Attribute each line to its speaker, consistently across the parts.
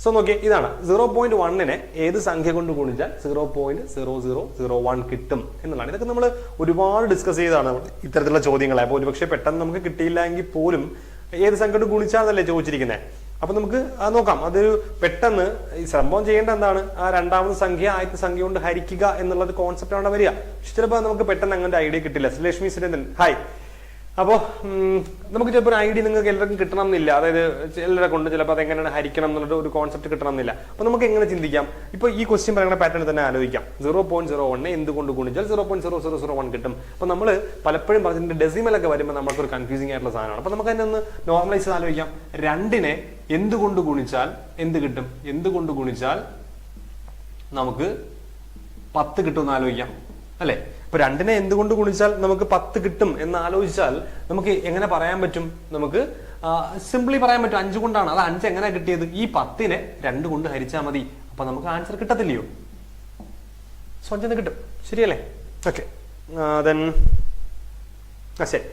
Speaker 1: So നോക്കിയേ, ഇതാണ് 0.1നെ ഏത് സംഖ്യ കൊണ്ട് ഗുണിച്ചാൽ 0.0001 കിട്ടും എന്നുള്ളതാണ്. ഇതൊക്കെ നമ്മൾ ഒരുപാട് ഡിസ്കസ് ചെയ്തതാണ് ഇത്തരത്തിലുള്ള ചോദ്യങ്ങളെ. അപ്പോൾ ഒരുപക്ഷെ പെട്ടെന്ന് നമുക്ക് കിട്ടിയില്ല എങ്കിൽ പോലും ഏത് സംഖ്യ കൊണ്ട് ഗുണിച്ചാന്നല്ലേ ചോദിച്ചിരിക്കുന്നത്. അപ്പൊ നമുക്ക് നോക്കാം. അതൊരു പെട്ടെന്ന് ഈ സംഭവം ചെയ്യേണ്ട എന്താണ്, ആ രണ്ടാമത് സംഖ്യ ആദ്യത്തെ സംഖ്യ കൊണ്ട് ഹരിക്കുക എന്നുള്ളത് കോൺസെപ്റ്റ് ആണ് വരിക. പക്ഷെ ചിലപ്പോൾ നമുക്ക് പെട്ടെന്ന് അങ്ങനെ ഐഡിയ കിട്ടില്ല. ലക്ഷ്മി സുരേന്ദ്രൻ ഹായ്. അപ്പോൾ നമുക്ക് ചിലപ്പോൾ ഒരു ഐഡിയ നിങ്ങൾക്ക് എല്ലാവർക്കും കിട്ടണം എന്നില്ല. അതായത് ചിലരെ കൊണ്ട് ചിലപ്പോൾ അത് എങ്ങനെയാണ് ഹരിക്കണം എന്നുള്ള ഒരു കോൺസെപ്റ്റ് കിട്ടണം എന്നില്ല. അപ്പൊ നമുക്ക് എങ്ങനെ ചിന്തിക്കാം? ഇപ്പൊ ഈ ക്വസ്റ്റ്യൻ പറയുന്ന പാറ്റേൺ തന്നെ ആലോചിക്കാം. 0.01 എന്തുകൊണ്ട് ഗുണിച്ചാൽ 0.0001 കിട്ടും. അപ്പൊ നമ്മൾ പലപ്പോഴും പറഞ്ഞിട്ട് ഡെസിമൽ ഒക്കെ വരുമ്പോൾ നമുക്കൊരു കൺഫ്യൂസിംഗ് ആയിട്ടുള്ള സാധനമാണ്. അപ്പൊ നമുക്ക് അതിനെ ഒന്ന് നോർമലൈസ് ആലോചിക്കാം. 2നെ എന്തുകൊണ്ട് ഗുണിച്ചാൽ എന്ത് കിട്ടും? എന്തുകൊണ്ട് ഗുണിച്ചാൽ നമുക്ക് 10 കിട്ടുമെന്ന് ആലോചിക്കാം അല്ലെ? ഇപ്പൊ 2നെ എന്തുകൊണ്ട് ഗുണിച്ചാൽ നമുക്ക് 10 കിട്ടും എന്ന് ആലോചിച്ചാൽ നമുക്ക് എങ്ങനെ പറയാൻ പറ്റും? നമുക്ക് സിംപ്ലി പറയാൻ പറ്റും 5 കൊണ്ടാണ്. അത് 5 എങ്ങനെ കിട്ടിയത്? ഈ 10നെ 2 കൊണ്ട് ഹരിച്ചാൽ മതി. അപ്പൊ നമുക്ക് ആൻസർ കിട്ടത്തില്ലയോ? സ്വന്തം കിട്ടും. ശരിയല്ലേ? ഓക്കെ, ശരി.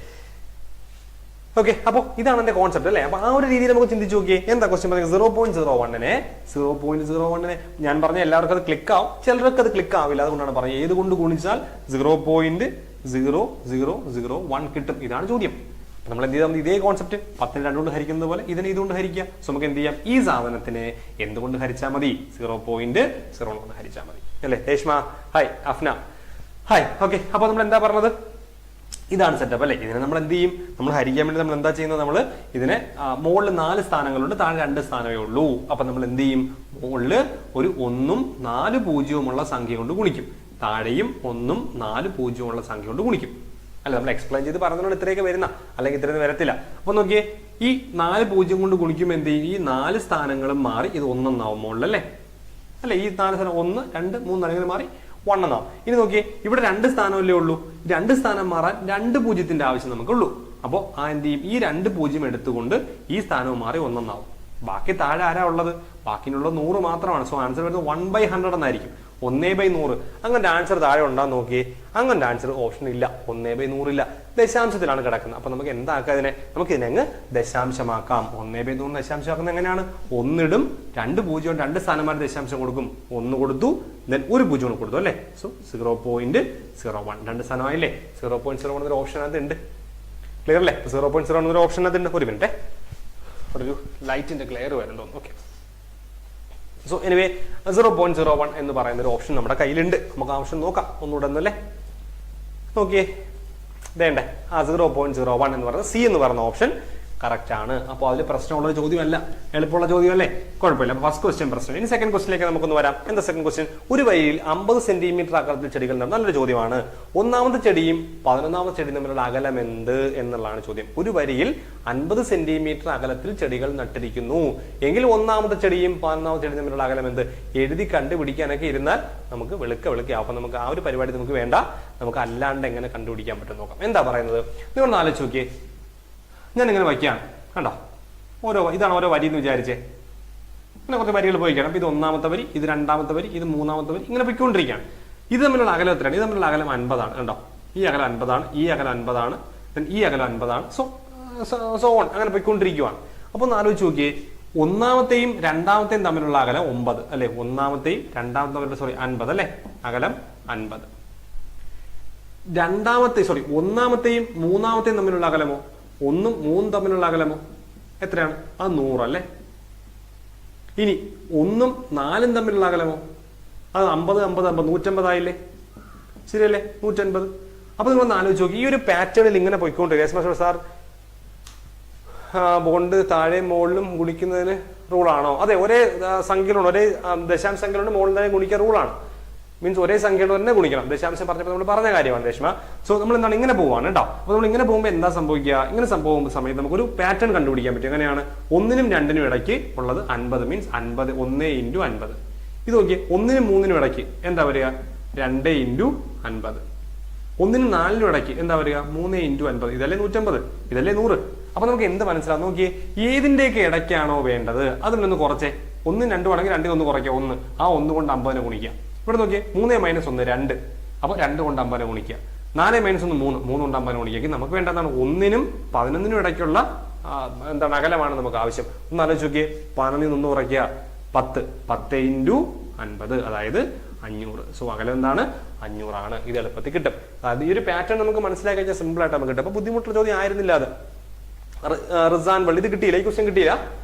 Speaker 1: ഓക്കെ, അപ്പൊ ഇതാണ് എന്റെ കോൺസെപ്റ്റ് അല്ലെ? അപ്പൊ ആ ഒരു രീതിയിൽ നമുക്ക് ചിന്തിച്ചു നോക്കിയേ. എന്താ ക്വസ്റ്റ്യൻ പറയുന്നത്? 0.01നെ ഞാൻ പറഞ്ഞ എല്ലാവർക്കും അത് ക്ലിക്ക് ആവും, ചിലർക്ക് അത് ക്ലിക്ക് ആവില്ല. അതുകൊണ്ടാണ് പറയുന്നത് ഏത് കൊണ്ട് ഗുണിച്ചാൽ 0.0001 കിട്ടും. ഇതാണ് ചോദ്യം. അപ്പൊ നമ്മൾ എന്ത് ചെയ്താൽ ഇതേ കോൺസെപ്റ്റ് 10നെ 2 കൊണ്ട് ഹരിക്കുന്നത് പോലെ ഇതിനെ ഇതുകൊണ്ട് ഹരിക്കുക. സോ നമുക്ക് എന്ത് ചെയ്യാം? ഈ സാധനത്തിനെ എന്തുകൊണ്ട് ഹരിച്ചാൽ മതി? 0.01 കൊണ്ട് ഹരിച്ചാൽ മതി അല്ലെ? Reshma hi, Afna hi. Okay, അപ്പൊ നമ്മൾ എന്താ പറഞ്ഞത്? ഇതാണ് സെറ്റപ്പ് അല്ലെ? ഇതിനെ നമ്മൾ എന്ത് ചെയ്യും? നമ്മൾ ഹരിക്കാൻ വേണ്ടി നമ്മൾ എന്താ ചെയ്യുന്നത്? നമ്മൾ ഇതിനെ മുകളിൽ 4 സ്ഥാനങ്ങളുണ്ട്, താഴെ 2 സ്ഥാനമേ ഉള്ളൂ. അപ്പൊ നമ്മൾ എന്ത് ചെയ്യും? മുകളില് ഒരു 1ഉം 4 പൂജ്യവുമുള്ള സംഖ്യ കൊണ്ട് ഗുണിക്കും, താഴെയും 1ഉം 4 പൂജ്യവുമുള്ള സംഖ്യ കൊണ്ട് ഗുണിക്കും അല്ല? നമ്മൾ എക്സ്പ്ലെയിൻ ചെയ്ത് പറഞ്ഞതുകൊണ്ട് ഇത്രയൊക്കെ വരുന്ന, അല്ലെങ്കിൽ ഇത്രയൊന്നും വരത്തില്ല. അപ്പൊ നോക്കിയേ, ഈ 4 പൂജ്യം കൊണ്ട് ഗുണിക്കുമ്പോൾ എന്ത് ചെയ്യും? ഈ 4 സ്ഥാനങ്ങളും മാറി ഇത് 1 എന്നാവും മുകളിലല്ലേ? അല്ലെ? ഈ 4 സ്ഥാനം 1, 2, 3 അങ്ങനെ മാറി 1 എന്നാവും. ഇനി നോക്കിയേ, ഇവിടെ 2 സ്ഥാനമല്ലേ ഉള്ളൂ. 2 സ്ഥാനം മാറാൻ 2 പൂജ്യത്തിന്റെ ആവശ്യം നമുക്കുള്ളൂ. അപ്പോൾ എന്ത് ചെയ്യും? ഈ 2 പൂജ്യം എടുത്തുകൊണ്ട് ഈ സ്ഥാനവും മാറി 1 എന്നാവും. ബാക്കി താഴെ ആരാ ഉള്ളത്? ബാക്കിയുള്ള 100 മാത്രമാണ്. സോ ആൻസർ വരുന്നത് 1/100 എന്നായിരിക്കും. 1/100. അങ്ങനെ ആൻസർ താഴെ ഉണ്ടാകും. നോക്കിയേ, അങ്ങനെ ആൻസർ ഓപ്ഷൻ ഇല്ല. 1/100 ഇല്ല, ദശാംശത്തിലാണ് കിടക്കുന്നത്. അപ്പൊ നമുക്ക് എന്താക്കാം ഇതിനെ? നമുക്ക് ഇതിനെ അങ്ങ് ദശാംശമാക്കാം. 1/100 ദശാംശമാക്കുന്നത് എങ്ങനെയാണ്? 1 ഇടും, 2 പൂജ്യം 2 സ്ഥാനമാർ ദശാംശം കൊടുക്കും. 1 കൊടുത്തു, ദെൻ 1 പൂജ്യം കൊടുത്തു അല്ലെ? സോ 0.01 2 സ്ഥാനമായില്ലേ? 0.01 ഒരു ഓപ്ഷൻ അത് ഉണ്ട്. ക്ലിയർ അല്ലേ? 0.01 ഒരു ഓപ്ഷൻ അത് ഉണ്ട്. ഒരു മിനിറ്റ്, ഒരു ലൈറ്റിന്റെ ക്ലിയർ വരും തോന്നുന്നു. ഓക്കെ, സോ എനിവേ 0.01 എന്ന് പറയുന്ന ഒരു ഓപ്ഷൻ നമ്മുടെ കയ്യിലുണ്ട്. നമുക്ക് ആവശ്യം നോക്കാം ഒന്നുകൂടെ എന്നല്ലേ? നോക്കിയേ, വേണ്ടേ? 0.01 എന്ന് പറയുന്നത് സി എന്ന് പറയുന്ന ഓപ്ഷൻ കറക്റ്റ് ആണ്. അപ്പോൾ അതിൽ പ്രശ്നമുള്ള ചോദ്യമല്ല, എളുപ്പമുള്ള ചോദ്യമല്ലേ? കുഴപ്പമില്ല. അപ്പൊ ഫസ്റ്റ് ക്വസ്റ്റ്യൻ പ്രശ്നം. ഇനി സെക്കൻഡ് ക്വസ്റ്റിലേക്ക് നമുക്കൊന്ന് വരാം. എന്താ സെക്കൻഡ് ക്വസ്റ്റ്യൻ? ഒരു വരിയിൽ 50 സെന്റിമീറ്റർ അകലത്തിൽ ചെടികൾ നടുന്നത് നല്ലൊരു ചോദ്യമാണ്. 1ാമത്തെ ചെടിയും 11ാമത്തെ ചെടിയും തമ്മിലുള്ള അകലം എന്ത് എന്നുള്ളതാണ് ചോദ്യം. ഒരു വരിയിൽ 50 സെന്റിമീറ്റർ അകലത്തിൽ ചെടികൾ നട്ടിരിക്കുന്നു എങ്കിൽ 1ാമത്തെ ചെടിയും 11ാമത്തെ ചെടിയും തമ്മിലുള്ള അകലം എന്ത്? എഴുതി കണ്ടുപിടിക്കാനൊക്കെ ഇരുന്നാൽ നമുക്ക് വെളുക്കാവും. അപ്പൊ നമുക്ക് ആ ഒരു പരിപാടി നമുക്ക് വേണ്ട. നമുക്ക് അല്ലാണ്ട് എങ്ങനെ കണ്ടുപിടിക്കാൻ പറ്റും നോക്കാം. എന്താ പറയുന്നത്? നിങ്ങൾ ആലോചിച്ച് നോക്കിയേ. ഞാൻ ഇങ്ങനെ വയ്ക്കുകയാണ്, കണ്ടോ? ഇതാണ് ഓരോ വരി എന്ന് വിചാരിച്ചേ. അങ്ങനെ കുറച്ച് വരികൾ പോയിക്കണം. അപ്പൊ ഇത് 1ാമത്തെ വരി, ഇത് 2ാമത്തെ വരി, ഇത് 3ാമത്തെ വരി, ഇങ്ങനെ പോയിക്കൊണ്ടിരിക്കുകയാണ്. ഇത് തമ്മിലുള്ള അകലം എത്രയാണ്? ഇത് തമ്മിലുള്ള അകലം 50 ആണ്. കണ്ടോ? ഈ അകലം 50 ആണ്, ഈ അകലം 50 ആണ്, ഈ അകലം 50 ആണ്. സോ ഓൺ അങ്ങനെ പോയിക്കൊണ്ടിരിക്കുകയാണ്. അപ്പൊ ഒന്ന് ആലോചിച്ച് നോക്കിയേ, 1ാമത്തെയും 2ാമത്തെയും തമ്മിലുള്ള അകലം 9 അല്ലെ? 1ാമത്തെയും 2ാമത്തെ 50 അല്ലെ? അകലം 50. 1ാമത്തെയും 3ാമത്തെയും തമ്മിലുള്ള അകലമോ? 1ഉം 3ഉം തമ്മിലുള്ള അകലമോ എത്രയാണ്? അത് 100 അല്ലെ? ഇനി 1ഉം 4ഉം തമ്മിലുള്ള അകലമോ? അത് 50, 50, 50, 150 ആയില്ലേ? ശരിയല്ലേ? 150. അപ്പൊ നിങ്ങളൊന്ന് ആലോചിച്ച് നോക്കി. ഈ ഒരു പാറ്റേണിൽ ഇങ്ങനെ പോയിക്കൊണ്ടിരിക്കുക. സാർ ബോണ്ട് താഴെ മുകളിലും ഗുണിക്കുന്നതിന് റൂളാണോ? അതെ, ഒരേ സംഖ്യയിലുണ്ട്, ഒരേ ദശാംശ സംഖ്യയിലുണ്ട് മുകളിൽ തന്നെ ഗുണിക്കാൻ റൂളാണ്. മീൻസ് ഒരേ സംഖ്യയോട് തന്നെ ഗുണിക്കണം. ദശാംശം പറഞ്ഞപ്പോൾ നമ്മൾ പറഞ്ഞ കാര്യമാണ് രേഷ്മ. സോ നമ്മൾ എന്താണ് ഇങ്ങനെ പോവാണ് കേട്ടോ. അപ്പൊ നമ്മൾ ഇങ്ങനെ പോകുമ്പോൾ എന്താ സംഭവിക്കുക? ഇങ്ങനെ സംഭവിക്കുന്ന സമയത്ത് നമുക്കൊരു പാറ്റേൺ കണ്ടുപിടിക്കാൻ പറ്റും. എങ്ങനെയാണ്? 1നും 2നും ഇടയ്ക്ക് ഉള്ളത് 50 മീൻസ് 50 1 × 50. ഇത് നോക്കിയേ, 1നും 3നും ഇടയ്ക്ക് എന്താ വരിക? 2 × 50. 1നും 4നും ഇടയ്ക്ക് എന്താ വരിക? 3 × 50. ഇതല്ലേ 150, ഇതല്ലേ 100. അപ്പൊ നമുക്ക് എന്ത് മനസ്സിലാവും? നോക്കിയേ, ഏതിന്റെയൊക്കെ ഇടയ്ക്കാണോ വേണ്ടത് അതിനൊന്ന് കുറച്ചേ. 1, 2 ആണെങ്കിൽ 2 ഒന്ന് കുറയ്ക്കുക. 1 ആ 1 കൊണ്ട് 50നെ ഗുണിക്കുക. ഇവിടെ നോക്കിയേ, 3 - 1 2. അപ്പൊ 2 കൊണ്ട് 50നെ ഗുണിക്കുക. 4 - 1 3 കൊണ്ട് 50നെ ഗുണിക്കുക. നമുക്ക് വേണ്ടതാണ് 1നും 11നും ഇടയ്ക്കുള്ള എന്താണ് അകലമാണ് നമുക്ക് ആവശ്യം. ഒന്ന് ആലോചിച്ച് നോക്കിയേ, 11 1 കുറയ്ക്കുക, 10 ഇൻറ്റു 50 അതായത് 500. സോ അകലം എന്താണ്? 500 ഇത് എളുപ്പത്തിൽ കിട്ടും. അത് ഈ ഒരു പാറ്റേൺ നമുക്ക് മനസ്സിലാക്കി കഴിഞ്ഞാൽ സിമ്പിൾ ആയിട്ട് നമുക്ക് കിട്ടും. അപ്പൊ ബുദ്ധിമുട്ടുള്ള ചോദ്യം ആയിരുന്നില്ല അത്. റിസാൻ വള്ളി ഇത് കിട്ടിയില്ല, ഈ ക്വസ്റ്റ്യൻ കിട്ടിയില്ല.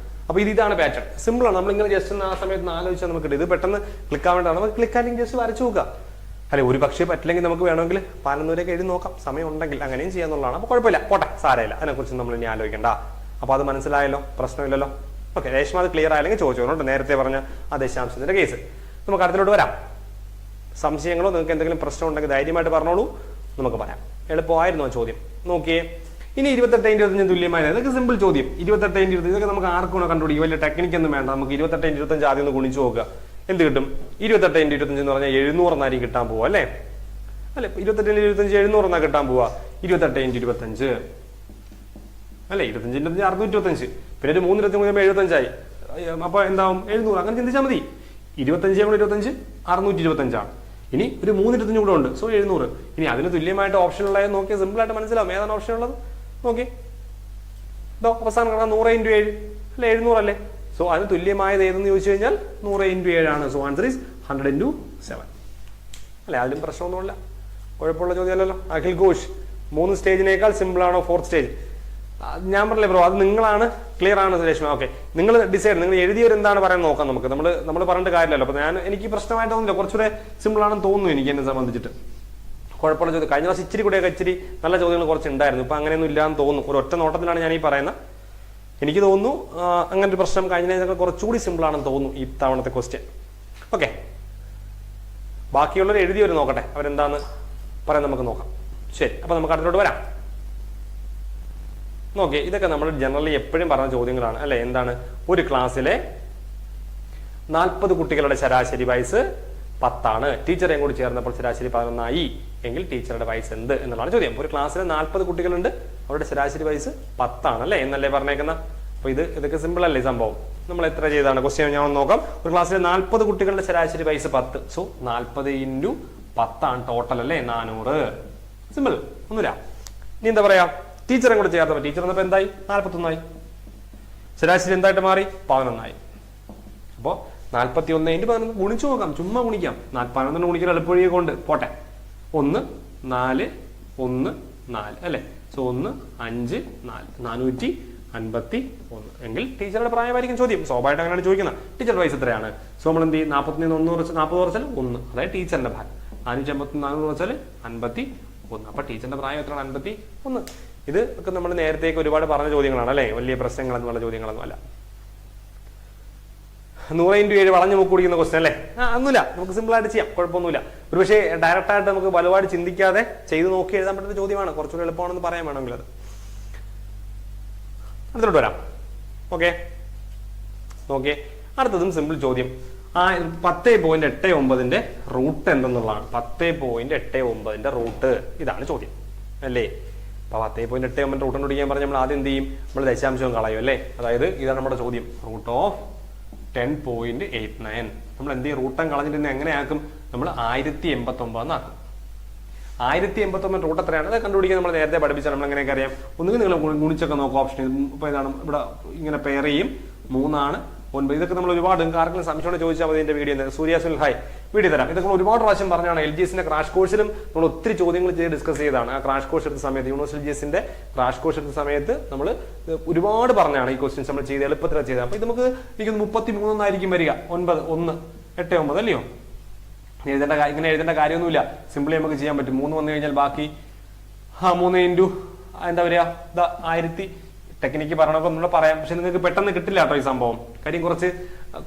Speaker 1: അപ്പൊ ഇതാണ് പാറ്റേൺ. സിമ്പിൾ ആണ്. നമ്മളിങ്ങനെ ജസ്റ്റ് ആ സമയത്ത് ആലോചിച്ചാൽ നമുക്ക് കിട്ടും. ഇത് പെട്ടെന്ന് ക്ലിക്ക് ആവേണ്ടതാണ്. നമുക്ക് ക്ലിക്ക് ആണെങ്കിൽ ജസ്റ്റ് വരച്ചു നോക്കുക. അല്ലെ, ഒരു പക്ഷേ പറ്റില്ലെങ്കിൽ നമുക്ക് വേണമെങ്കിൽ 11 എഴുതി നോക്കാം, സമയം ഉണ്ടെങ്കിൽ അങ്ങനെയും ചെയ്യാന്നുള്ളതാണ്. അപ്പൊ കുഴപ്പമില്ല, പോട്ടെ, സാരമില്ല, അതിനെക്കുറിച്ച് നമ്മൾ ഇനി ആലോചിക്കണ്ട. അപ്പൊ അത് മനസ്സിലായല്ലോ, പ്രശ്നമില്ലല്ലോ. ഓക്കെ, രേഷ്മ അത് ക്ലിയർ ആയില്ലെങ്കിൽ ചോദിച്ചോളൂ. നേരത്തെ പറഞ്ഞ ആ ദശാംശത്തിന്റെ കേസ്. നമുക്ക് അടുത്തിലോട്ട് വരാം. സംശയങ്ങളോ നിങ്ങൾക്ക് എന്തെങ്കിലും പ്രശ്നം ഉണ്ടെങ്കിൽ ധൈര്യമായിട്ട് പറഞ്ഞോളൂ, നമുക്ക് പറയാം. എളുപ്പമായിരുന്നു ആ ചോദ്യം. നോക്കിയേ, ഇനി 28 × 25 തുല്യമായത്. ഇതൊക്കെ സിമ്പിൾ ചോദ്യം. 28 × 25 ഇതൊക്കെ നമുക്ക് ആർക്കും കണ്ടുപിടിക്കും, വലിയ ടെക്നിക്കൊന്നും വേണ്ട. നമുക്ക് 28 × 25 ആദ്യം ഒന്ന് ഗുണിച്ചു നോക്കുക. എന്ത് കിട്ടും? 28 × 25 എന്ന് പറഞ്ഞാൽ 700 എന്നായിരിക്കും കിട്ടാൻ പോവുക, അല്ലേ? 28 × 25 700 എന്നാ കിട്ടാൻ പോവുക. 28 × 25 അല്ലെ, 25 × 25 625. പിന്നെ ഒരു 3 25 75 ആയി. അപ്പൊ എന്താവും? 700. അങ്ങനെ ചിന്തിച്ചാൽ മതി. 25 × 25 625 ആണ്. ഇനി ഒരു 3 25 കൂടെ ഉണ്ട്. സോ 700. ഇനി അതിന് തുല്യമായിട്ട് ഓപ്ഷൻ ഉള്ളത് നോക്കിയാൽ സിമ്പിൾ ആയിട്ട് മനസ്സിലാവും ഏതാണ് ഓപ്ഷൻ ഉള്ളത്. നോക്കി, ഇതോ അവസാനം കാണാം 100 × 7 അല്ലെ, 700 അല്ലേ? സോ അതിന് തുല്യമായത് ഏതെന്ന് ചോദിച്ചു കഴിഞ്ഞാൽ 100 × 7 ആണ്. സോ ആൻസർ ഈസ് 100 × 7 അല്ലെ. അതിലും പ്രശ്നമൊന്നുമില്ല, കുഴപ്പമുള്ള ചോദ്യമല്ലല്ലോ. അഖിൽ ഘോഷ്, 3 സ്റ്റേജിനേക്കാൾ സിമ്പിൾ ആണോ 4th സ്റ്റേജ്? ഞാൻ പറഞ്ഞില്ലേ ബ്രോ, അത് നിങ്ങളാണ്, ക്ലിയർ ആണ് രേഷ്മ. ഓക്കെ, നിങ്ങൾ ഡിസൈഡ്, നിങ്ങൾ എഴുതിയവർ എന്താണ് പറയാൻ നോക്കാം. നമുക്ക് നമ്മൾ പറഞ്ഞിട്ട് കാര്യമല്ലോ. അപ്പൊ എനിക്ക് പ്രശ്നമായിട്ട് തോന്നുന്നില്ല, കുറച്ചുകൂടെ സിമ്പിൾ ആണെന്ന് തോന്നുന്നു എനിക്ക് എന്നെ സംബന്ധിച്ചിട്ട്. കുഴപ്പമുള്ള ചോദ്യം. കഴിഞ്ഞ പ്രാവശ്യം ഇച്ചിരി നല്ല ചോദ്യങ്ങൾ കുറച്ച് ഉണ്ടായിരുന്നു. ഇപ്പൊ അങ്ങനെയൊന്നും ഇല്ലാന്ന് തോന്നുന്നു. ഒരു ഒറ്റ നോട്ടത്തിലാണ് ഞാൻ ഈ പറയുന്നത്. എനിക്ക് തോന്നുന്നു അങ്ങനെ ഒരു പ്രശ്നം കഴിഞ്ഞ കുറച്ചുകൂടി സിമ്പിൾ ആണെന്ന് തോന്നുന്നു ഈ തവണത്തെ ക്വസ്റ്റ്യൻ. ഓക്കെ, ബാക്കിയുള്ളവർ എഴുതിയവർ നോക്കട്ടെ, അവരെന്താന്ന് പറയാൻ നമുക്ക് നോക്കാം. ശരി, അപ്പൊ നമുക്ക് അടുത്തോട്ട് വരാം. നോക്കിയേ, ഇതൊക്കെ നമ്മൾ ജനറലി എപ്പോഴും പറഞ്ഞ ചോദ്യങ്ങളാണ്, അല്ലെ? എന്താണ്? ഒരു ക്ലാസ്സിലെ 40 കുട്ടികളുടെ ശരാശരി വയസ്സ് 10 ആണ്. ടീച്ചറേയും കൂടി ചേർന്നപ്പോൾ ശരാശരി 11 ആയി എങ്കിൽ ടീച്ചറുടെ വയസ്സ് എന്ത് എന്നുള്ളതാണ് ചോദ്യം. ഒരു ക്ലാസ്സിലെ 40 കുട്ടികളുണ്ട്, അവരുടെ ശരാശരി വയസ്സ് 10 ആണ്, അല്ലെ? എന്നല്ലേ പറഞ്ഞേക്കുന്ന. അപ്പൊ ഇതൊക്കെ സിമ്പിൾ അല്ലേ സംഭവം? നമ്മൾ എത്ര ചെയ്താണ് ക്വസ്റ്റ്യൻ ഞാൻ നോക്കാം. ഒരു ക്ലാസ്സിലെ 40 കുട്ടികളുടെ ശരാശരി വയസ്സ് 10. സോ 40 × 10 ആണ് ടോട്ടൽ, അല്ലേ? 400. സിമ്പിൾ, ഒന്നുമില്ല. ഇനി എന്താ പറയാ, ടീച്ചറെ കൂടെ ചേർത്തപ്പോൾ ടീച്ചർ എന്നപ്പോ എന്തായി? 41 ആയി. ശരാശരി എന്തായിട്ട് മാറി? 11 ആയി. അപ്പോ 41 × 11 ഗുണിച്ചു നോക്കാം, ചുമ്മാ ഗുണിക്കാം. 11 ഗുണിക്കാൻ എളുപ്പവഴിയെ കൊണ്ട് പോട്ടെ. 1 4 1 4 അല്ലെ? സോ 1 5 4 451 എങ്കിൽ ടീച്ചറുടെ പ്രായമായിരിക്കും ചോദ്യം. സ്വാഭാവികമായിട്ട് അങ്ങനെയാണ് ചോദിക്കുന്നത്. ടീച്ചറുടെ വയസ്സ് എത്രയാണ്? സോ നമ്മൾ എന്ത് ചെയ്യും? 40 ൽ 40 കുറച്ചാൽ 1, അതായത് ടീച്ചറിന്റെ ഭാഗം. 454 കുറച്ചാൽ 51. അപ്പൊ ടീച്ചറിന്റെ പ്രായം എത്രയാണ്? 51. ഇത് ഒക്കെ നമ്മൾ നേരത്തേക്ക് ഒരുപാട് പറഞ്ഞ ചോദ്യങ്ങളാണ്, അല്ലെ? വലിയ പ്രശ്നങ്ങളെന്നുള്ള ചോദ്യങ്ങളൊന്നും അല്ല. 100 × 7 വളഞ്ഞു മൂക്ക് കുടിക്കുന്ന ക്വസ്റ്റൻ, അല്ലേ? ഒന്നുമില്ല, നമുക്ക് സിമ്പിൾ ആയിട്ട് ചെയ്യാം, കുഴപ്പമൊന്നുമില്ല. ഒരു പക്ഷേ ഡയറക്റ്റ് ആയിട്ട് നമുക്ക് വലുപാട് ചിന്തിക്കാതെ ചെയ്ത് നോക്കി എഴുതാൻ പറ്റുന്ന ചോദ്യമാണ്. കുറച്ചുകൂടി എളുപ്പമാണെന്ന് പറയാൻ വേണമെങ്കിൽ അത്. അടുത്തോട്ട് വരാം. ഓക്കെ, നോക്കിയേ, അടുത്തതും സിമ്പിൾ ചോദ്യം. 10.89 റൂട്ട് എന്തെന്നുള്ളതാണ്. 10.89 റൂട്ട്, ഇതാണ് ചോദ്യം, അല്ലേ? അപ്പൊ 10.89 റൂട്ട് കണ്ടുപിടിക്കാൻ പറഞ്ഞാൽ നമ്മൾ ആദ്യം എന്ത് ചെയ്യും? നമ്മൾ ദശാംശം കളയും, അല്ലേ? അതായത് ഇതാണ് നമ്മുടെ ചോദ്യം, റൂട്ട് ഓഫ് 10.89. നമ്മൾ എന്ത് ചെയ്യും? റൂട്ടം കളഞ്ഞിട്ട് എങ്ങനെയാക്കും? നമ്മൾ 1089 ആക്കും. 1089 റൂട്ട് എത്രയാണ്? അത് കണ്ടുപിടിക്കാൻ നമ്മൾ നേരത്തെ പഠിപ്പിച്ചാൽ നമ്മൾ എങ്ങനെയൊക്കെ അറിയാം? ഒന്നുകിൽ നിങ്ങൾ ഗുണിച്ചൊക്കെ നോക്കും. ഓപ്ഷൻ ഇപ്പൊ ഇതാണ്, ഇവിടെ ഇങ്ങനെ പെയർ ചെയ്യും. 3 ആണ് 9. ഇതൊക്കെ നമ്മൾ ഒരുപാട്, നിങ്ങൾക്ക് ആർക്കെങ്കിലും സംശയം ചോദിച്ചാൽ മതി. എന്റെ വീഡിയോ സൂര്യാസുൽ ഹായ് വീഡിയോ തരാം. ഇതൊക്കെ ഒരുപാട് പ്രാവശ്യം പറഞ്ഞാണ്. LGSന്റെ ക്രാഷ് കോഴ്സിലും നമ്മൾ ഒത്തിരി ചോദ്യങ്ങൾ ചെയ്ത് ഡിസ്കസ് ചെയ്താണ്. ആ ക്രാഷ് കോഴ്സ് എടുത്ത സമയത്ത്, യൂണിവേഴ്സിറ്റി LGSന്റെ ക്രാഷ് കോഴ്സ് എടുത്ത സമയത്ത് നമ്മൾ ഒരുപാട് പറഞ്ഞാണ് ഈ ക്വസ്റ്റ്യൻസ് നമ്മൾ ചെയ്ത് എളുപ്പത്തിൽ ചെയ്തത്. അപ്പൊ ഇത് നമുക്ക് എനിക്ക് 33 എന്നായിരിക്കും വരിക. 9 1 8 9 അല്ലയോ? ഇങ്ങനെ എഴുതേണ്ട കാര്യമൊന്നുമില്ല. സിമ്പിളി നമുക്ക് ചെയ്യാൻ പറ്റും. 3 വന്നു കഴിഞ്ഞാൽ ബാക്കി 3 × എന്താ പറയാ 1000. ടെക്നിക്ക് പറയണമൊക്കെ നമ്മൾ പറയാം, പക്ഷെ നിങ്ങൾക്ക് പെട്ടെന്ന് കിട്ടില്ല കേട്ടോ ഈ സംഭവം. കാര്യം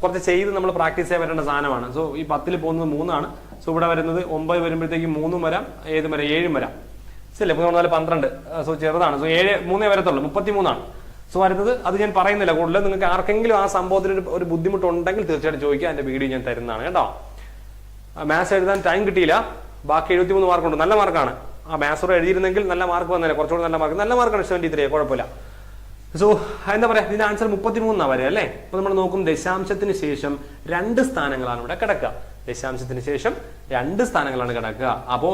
Speaker 1: കുറച്ച് ചെയ്ത് നമ്മൾ പ്രാക്ടീസ് ചെയ്യാൻ പറ്റേണ്ട സാധനമാണ്. സോ ഈ 10 പോകുന്നത് 3 ആണ്. സോ ഇവിടെ വരുന്നത് 9 വരുമ്പോഴത്തേക്ക് 3 വരാം, 7 വരാം, 7 വരാം. ശരി, 3 4 12. സോ ചെറുതാണ്. സോ 7 3 വരത്തുള്ളൂ, 33 ആണ്. സോ വരുന്നത് അത് ഞാൻ പറയുന്നില്ല കൂടുതൽ. നിങ്ങൾക്ക് ആർക്കെങ്കിലും ആ സംഭവത്തിൽ ഒരു ബുദ്ധിമുട്ടുണ്ടെങ്കിൽ തീർച്ചയായിട്ടും ചോദിക്കുക, അതിന്റെ വീഡിയോ ഞാൻ തരുന്നതാണ് കേട്ടോ. മാത്സ് എഴുതാൻ ടൈം കിട്ടിയില്ല, ബാക്കി 73 മാർക്കുണ്ട്. നല്ല മാർക്കാണ്. ആ മാത്സ് എഴുതിയിരുന്നെങ്കിൽ നല്ല മാർക്ക് വന്നേനെ, കുറച്ചുകൂടി നല്ല മാർക്കാണ്. 73, കുഴപ്പമില്ല. സോ എന്താ പറയാ, ഇതിന്റെ ആൻസർ 33 വരെ, അല്ലേ? അപ്പൊ നമ്മൾ നോക്കും, ദശാംശത്തിന് ശേഷം 2 സ്ഥാനങ്ങളാണ് ഇവിടെ കിടക്കുക. ദശാംശത്തിന് ശേഷം 2 സ്ഥാനങ്ങളാണ് കിടക്കുക. അപ്പോൾ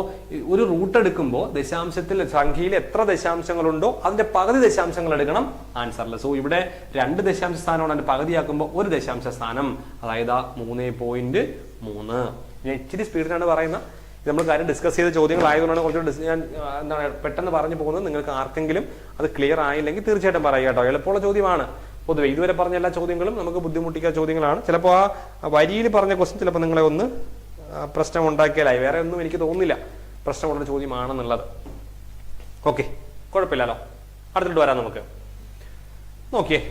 Speaker 1: ഒരു റൂട്ട് എടുക്കുമ്പോൾ ദശാംശത്തിൽ സംഖ്യയിൽ എത്ര ദശാംശങ്ങളുണ്ടോ അതിന്റെ പകുതി ദശാംശങ്ങൾ എടുക്കണം ആൻസറിൽ. സോ ഇവിടെ 2 ദശാംശ സ്ഥാനമാണ് അതിന്റെ പകുതിയാക്കുമ്പോൾ 1 ദശാംശ സ്ഥാനം, അതായത് 3.3. ഞാൻ ഇച്ചിരി സ്പീഡിലാണ് പറയുന്നത്. നമ്മൾ കാര്യം ഡിസ്കസ് ചെയ്ത ചോദ്യങ്ങളായതുകൊണ്ടാണ് കുറച്ചുകൂടി ഞാൻ എന്താണ് പെട്ടെന്ന് പറഞ്ഞു പോകുന്നത്. നിങ്ങൾക്ക് ആർക്കെങ്കിലും അത് ക്ലിയർ ആയില്ലെങ്കിൽ തീർച്ചയായിട്ടും പറയുക കേട്ടോ. എളുപ്പമുള്ള ചോദ്യമാണ്. പൊതുവെ ഇതുവരെ പറഞ്ഞ എല്ലാ ചോദ്യങ്ങളും നമുക്ക് ബുദ്ധിമുട്ടിക്കുന്ന ചോദ്യങ്ങളാണ്. ചിലപ്പോൾ ആ വരിയിൽ പറഞ്ഞ ക്വസ്റ്റ്യൻ ചിലപ്പോൾ നിങ്ങളെ ഒന്ന് പ്രശ്നം ഉണ്ടാക്കിയാലായി. വേറെ ഒന്നും എനിക്ക് തോന്നുന്നില്ല പ്രശ്നമുള്ള ചോദ്യമാണെന്നുള്ളത്. ഓക്കെ, കുഴപ്പമില്ലല്ലോ. അടുത്തിട്ട് വരാം നമുക്ക്. നോക്കിയേ,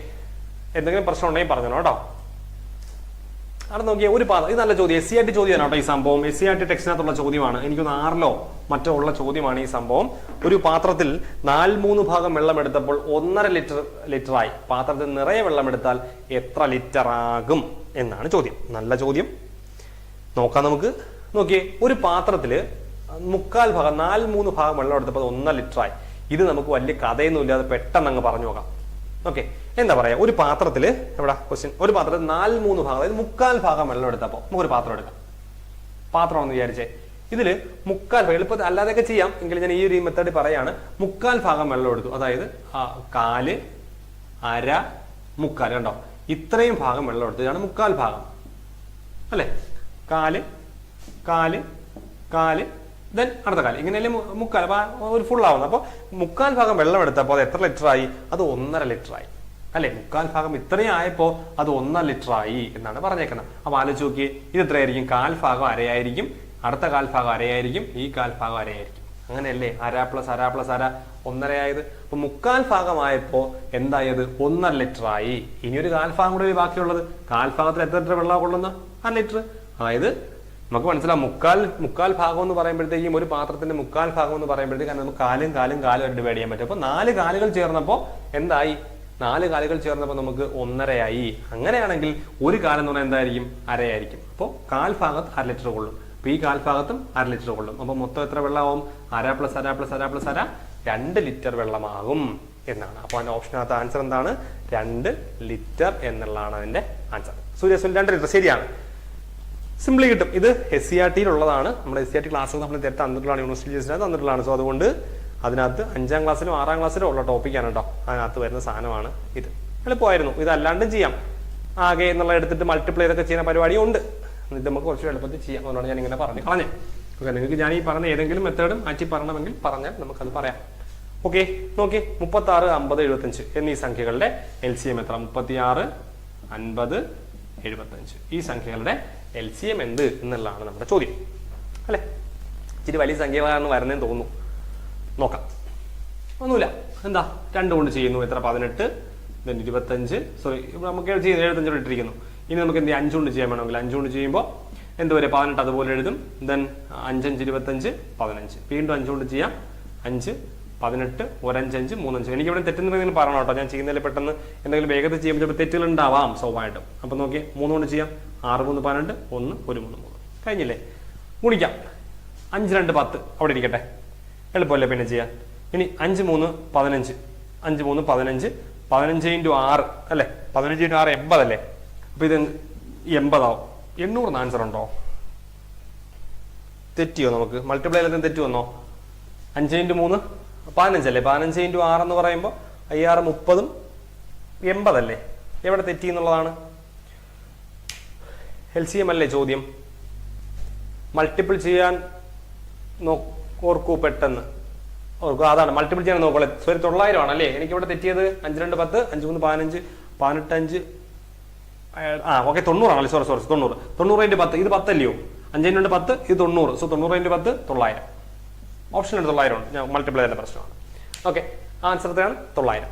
Speaker 1: എന്തെങ്കിലും പ്രശ്നം ഉണ്ടെങ്കിൽ പറഞ്ഞോ കേട്ടോ. അവിടെ നോക്കിയേ, ഒരു പാത്രം, ഇത് നല്ല ചോദ്യം, SCERT ചോദ്യമാണ് കേട്ടോ ഈ സംഭവം. SCERT ടെക്സ്റ്റിനകത്തുള്ള ചോദ്യമാണ്. എനിക്കൊന്ന് 6ലോ മറ്റോ ഉള്ള ചോദ്യമാണ് ഈ സംഭവം. ഒരു പാത്രത്തിൽ 4/3 ഭാഗം വെള്ളം എടുത്തപ്പോൾ 1.5 ലിറ്ററായി. പാത്രത്തിൽ നിറയെ വെള്ളം എടുത്താൽ എത്ര ലിറ്റർ ആകും എന്നാണ് ചോദ്യം. നല്ല ചോദ്യം, നോക്കാം നമുക്ക്. നോക്കിയേ, ഒരു പാത്രത്തിൽ 3/4 ഭാഗം 4/3 ഭാഗം വെള്ളം എടുത്തപ്പോൾ 1 ലിറ്ററായി. ഇത് നമുക്ക് വലിയ കഥയൊന്നും ഇല്ലാതെ പെട്ടെന്ന് അങ്ങ് പറഞ്ഞു നോക്കാം. ഓക്കെ, എന്താ പറയാ, ഒരു പാത്രത്തില് എവിടെ ക്വസ്റ്റ്യൻ, ഒരു പാത്രത്തിൽ 4/3 ഭാഗം, അതായത് 3/4 ഭാഗം വെള്ളം എടുത്തപ്പോ നമുക്കൊരു പാത്രം എടുക്കാം. പാത്രമാണെന്ന് വിചാരിച്ചേ, ഇതില് 3/4 എളുപ്പത്തിൽ അല്ലാതെയൊക്കെ ചെയ്യാം, എങ്കിലും ഞാൻ ഈ ഒരു മെത്തേഡ് പറയാണ്. 3/4 ഭാഗം വെള്ളം എടുത്തു, അതായത് 1/4, 1/2, 3/4 കണ്ടോ, ഇത്രയും ഭാഗം വെള്ളം എടുത്തു. ഇതാണ് 3/4 ഭാഗം അല്ലെ. 1/4, 1/4, 1/4, ദെൻ അടുത്ത കാലം, ഇങ്ങനെയല്ലേ 3/4 ഒരു ഫുൾ ആവുന്നത്. അപ്പോൾ 3/4 ഭാഗം വെള്ളം എടുത്തപ്പോൾ അത് എത്ര ലിറ്ററായി? അത് 1.5 ലിറ്ററായി അല്ലെ. 3/4 ഭാഗം ഇത്രയും ആയപ്പോ അത് 1 ലിറ്ററായി എന്നാണ് പറഞ്ഞേക്കുന്നത്. അപ്പൊ ആലോചിച്ച് നോക്കിയേ, ഇത് എത്രയായിരിക്കും? 1/4 ഭാഗം 1/2 ആയിരിക്കും, അടുത്ത 1/4 ഭാഗം 1/2 ആയിരിക്കും, ഈ 1/4 ഭാഗം 1/2 ആയിരിക്കും. അങ്ങനെയല്ലേ 1/2 + 1/2 + 1/2 1.5 ആയത്. അപ്പൊ 3/4 ഭാഗമായപ്പോ എന്തായത്? 1 ലിറ്ററായി. ഇനി ഒരു 1/4 ഭാഗം കൂടെ ബാക്കിയുള്ളത്. 1/4 ഭാഗത്തിൽ എത്ര ലിറ്റർ വെള്ളം കൊള്ളുന്ന? 1 ലിറ്റർ. അതായത് നമുക്ക് മനസ്സിലാവും, 3/4 ഭാഗം എന്ന് പറയുമ്പോഴത്തേക്കും ഒരു പാത്രത്തിന്റെ 3/4 ഭാഗം എന്ന് പറയുമ്പോഴത്തേക്കും നമുക്ക് കാലും ഡിവൈഡ് ചെയ്യാൻ പറ്റും. അപ്പൊ 4 കാലുകൾ ചേർന്നപ്പോ എന്തായി? 4 കാലുകൾ ചേർന്നപ്പോൾ നമുക്ക് 1.5 ആയി. അങ്ങനെയാണെങ്കിൽ ഒരു കാലം എന്ന് പറഞ്ഞാൽ എന്തായിരിക്കും? 1/2 ആയിരിക്കും. അപ്പോൾ 1/4 ഭാഗത്ത് 1/2 ലിറ്റർ കൊള്ളും. അപ്പൊ ഈ 1/4 ഭാഗത്തും 1/2 ലിറ്റർ കൊള്ളും. അപ്പൊ മൊത്തം എത്ര വെള്ളമാവും? 1/2 + 1/2 + 1/2 + 1/2 2 ലിറ്റർ വെള്ളമാകും എന്നാണ്. അപ്പൊ അതിന്റെ ഓപ്ഷനകത്ത് ആൻസർ എന്താണ്? 2 ലിറ്റർ എന്നുള്ളതാണ് അതിന്റെ ആൻസർ. സൂര്യസുൻ 2 ലിറ്റർ ശരിയാണ്. സിംപ്ലി കിട്ടും. ഇത് SCERT-യിലുള്ളതാണ്. നമ്മുടെ SCERT ക്ലാസ് നമ്മൾ നേരത്തെ തന്നിട്ടുള്ളതാണ്, യൂണിവേഴ്സിറ്റി തന്നിട്ടുള്ളതാണ്. സോ അതുകൊണ്ട് അതിനകത്ത് 5ാം ക്ലാസ്സിലും 6ാം ക്ലാസ്സിലും ഉള്ള ടോപ്പിക്കാണ് കേട്ടോ. അതിനകത്ത് വരുന്ന സാധനമാണ് ഇത്. എളുപ്പമായിരുന്നു. ഇത് അല്ലാണ്ടും ചെയ്യാം. ആകെ എന്നുള്ള എടുത്തിട്ട് മൾട്ടിപ്ലൈ ഒക്കെ ചെയ്യുന്ന പരിപാടിയും ഉണ്ട്. ഇത് നമുക്ക് കുറച്ച് എളുപ്പത്തിൽ ചെയ്യാം. അതുകൊണ്ടാണ് ഞാൻ ഇങ്ങനെ പറഞ്ഞു കളഞ്ഞേ. ഓക്കെ, നിങ്ങൾക്ക് ഞാൻ ഈ പറഞ്ഞ ഏതെങ്കിലും മെത്തേഡും മാറ്റി പറയണമെങ്കിൽ പറഞ്ഞാൽ നമുക്കത് പറയാം. ഓക്കെ, നോക്കി 36, 50, 75 എന്നീ സംഖ്യകളുടെ LCM എത്ര? 36, 50, 75. ഈ സംഖ്യകളുടെ LCM എന്ത് എന്നുള്ളതാണ് നമ്മുടെ ചോദ്യം അല്ലെ. ഇച്ചിരി വലിയ സംഖ്യകളാണ് വരുന്നതെന്ന് തോന്നുന്നു. നോക്കാം. ഒന്നുമില്ല, എന്താ 2 കൊണ്ട് ചെയ്യുന്നു. എത്ര? 18, ദെൻ 25. സോറി, നമുക്ക് 75 ഇട്ടിരിക്കുന്നു. ഇനി നമുക്ക് എന്ത് 5 കൊണ്ട് ചെയ്യാൻ വേണമെങ്കിൽ 5 കൊണ്ട് ചെയ്യുമ്പോൾ എന്തുവരെ? 18 അതുപോലെ എഴുതും. ദെൻ 5, 5, 25, 15. വീണ്ടും 5 കൊണ്ട് ചെയ്യാം. 5, 18, 1, 5, 5, 3, 5. എനിക്ക് ഇവിടെ തെറ്റുന്നുണ്ടെങ്കിൽ പറയണം കേട്ടോ. ഞാൻ ചെയ്യുന്നതിൽ പെട്ടെന്ന് എന്തെങ്കിലും വേഗത്തിൽ ചെയ്യുമ്പോൾ ചിലപ്പോൾ തെറ്റുകൾ ഉണ്ടാവാം സ്വാഭാവികമായിട്ടും. അപ്പൊ നോക്കിയേ, 3 കൊണ്ട് ചെയ്യാം. 6, 3, 12, 1, 1, 3, 3. കഴിഞ്ഞില്ലേ? ഗുണിക്കാം. 5, 2, 10 അവിടെ ഇരിക്കട്ടെ. എളുപ്പമല്ലേ പിന്നെ ചെയ്യാൻ. ഇനി 5, 3, 15. 5, 3, 15. 15 × 6 അല്ലെ. 15 × 6 80 അല്ലേ. അപ്പൊ ഇത് 80 ആവും. 800 ആൻസർ ഉണ്ടോ? തെറ്റിയോ? നമുക്ക് മൾട്ടിപ്ലൈ ചെയ്ത് തെറ്റു വന്നോ? 5 × 3 15 അല്ലേ. 15 × 6 എന്ന് പറയുമ്പോൾ 6, 30, 80 അല്ലേ. എവിടെ തെറ്റി എന്നുള്ളതാണ്. LCM അല്ലേ ചോദ്യം. മൾട്ടിപ്പിൾ ചെയ്യാൻ ഓർക്കൂ, പെട്ടെന്ന് ഓർക്കൂ. അതാണ് മൾട്ടിപ്പിൾ ചെയ്യാൻ നോക്കോളെ. സോറി, 900 ആണ് അല്ലേ എനിക്കിവിടെ തെറ്റിയത്. 5, 2, 10, 5, 3, 15, 18, 5. ഓക്കെ, 90 ആണല്ലേ. സോറി 90. 90 × 10 ഇത് 10 അല്ലയോ. 5 × 10 ഇത് 90. സോ 90 × 10 900. ഓപ്ഷൻ 900 ഉണ്ട്. ഞാൻ മൾട്ടിപ്ലൈ ചെയ്യുന്ന പ്രശ്നമാണ്. ഓക്കെ, ആൻസർ എത്രയാണ്? 900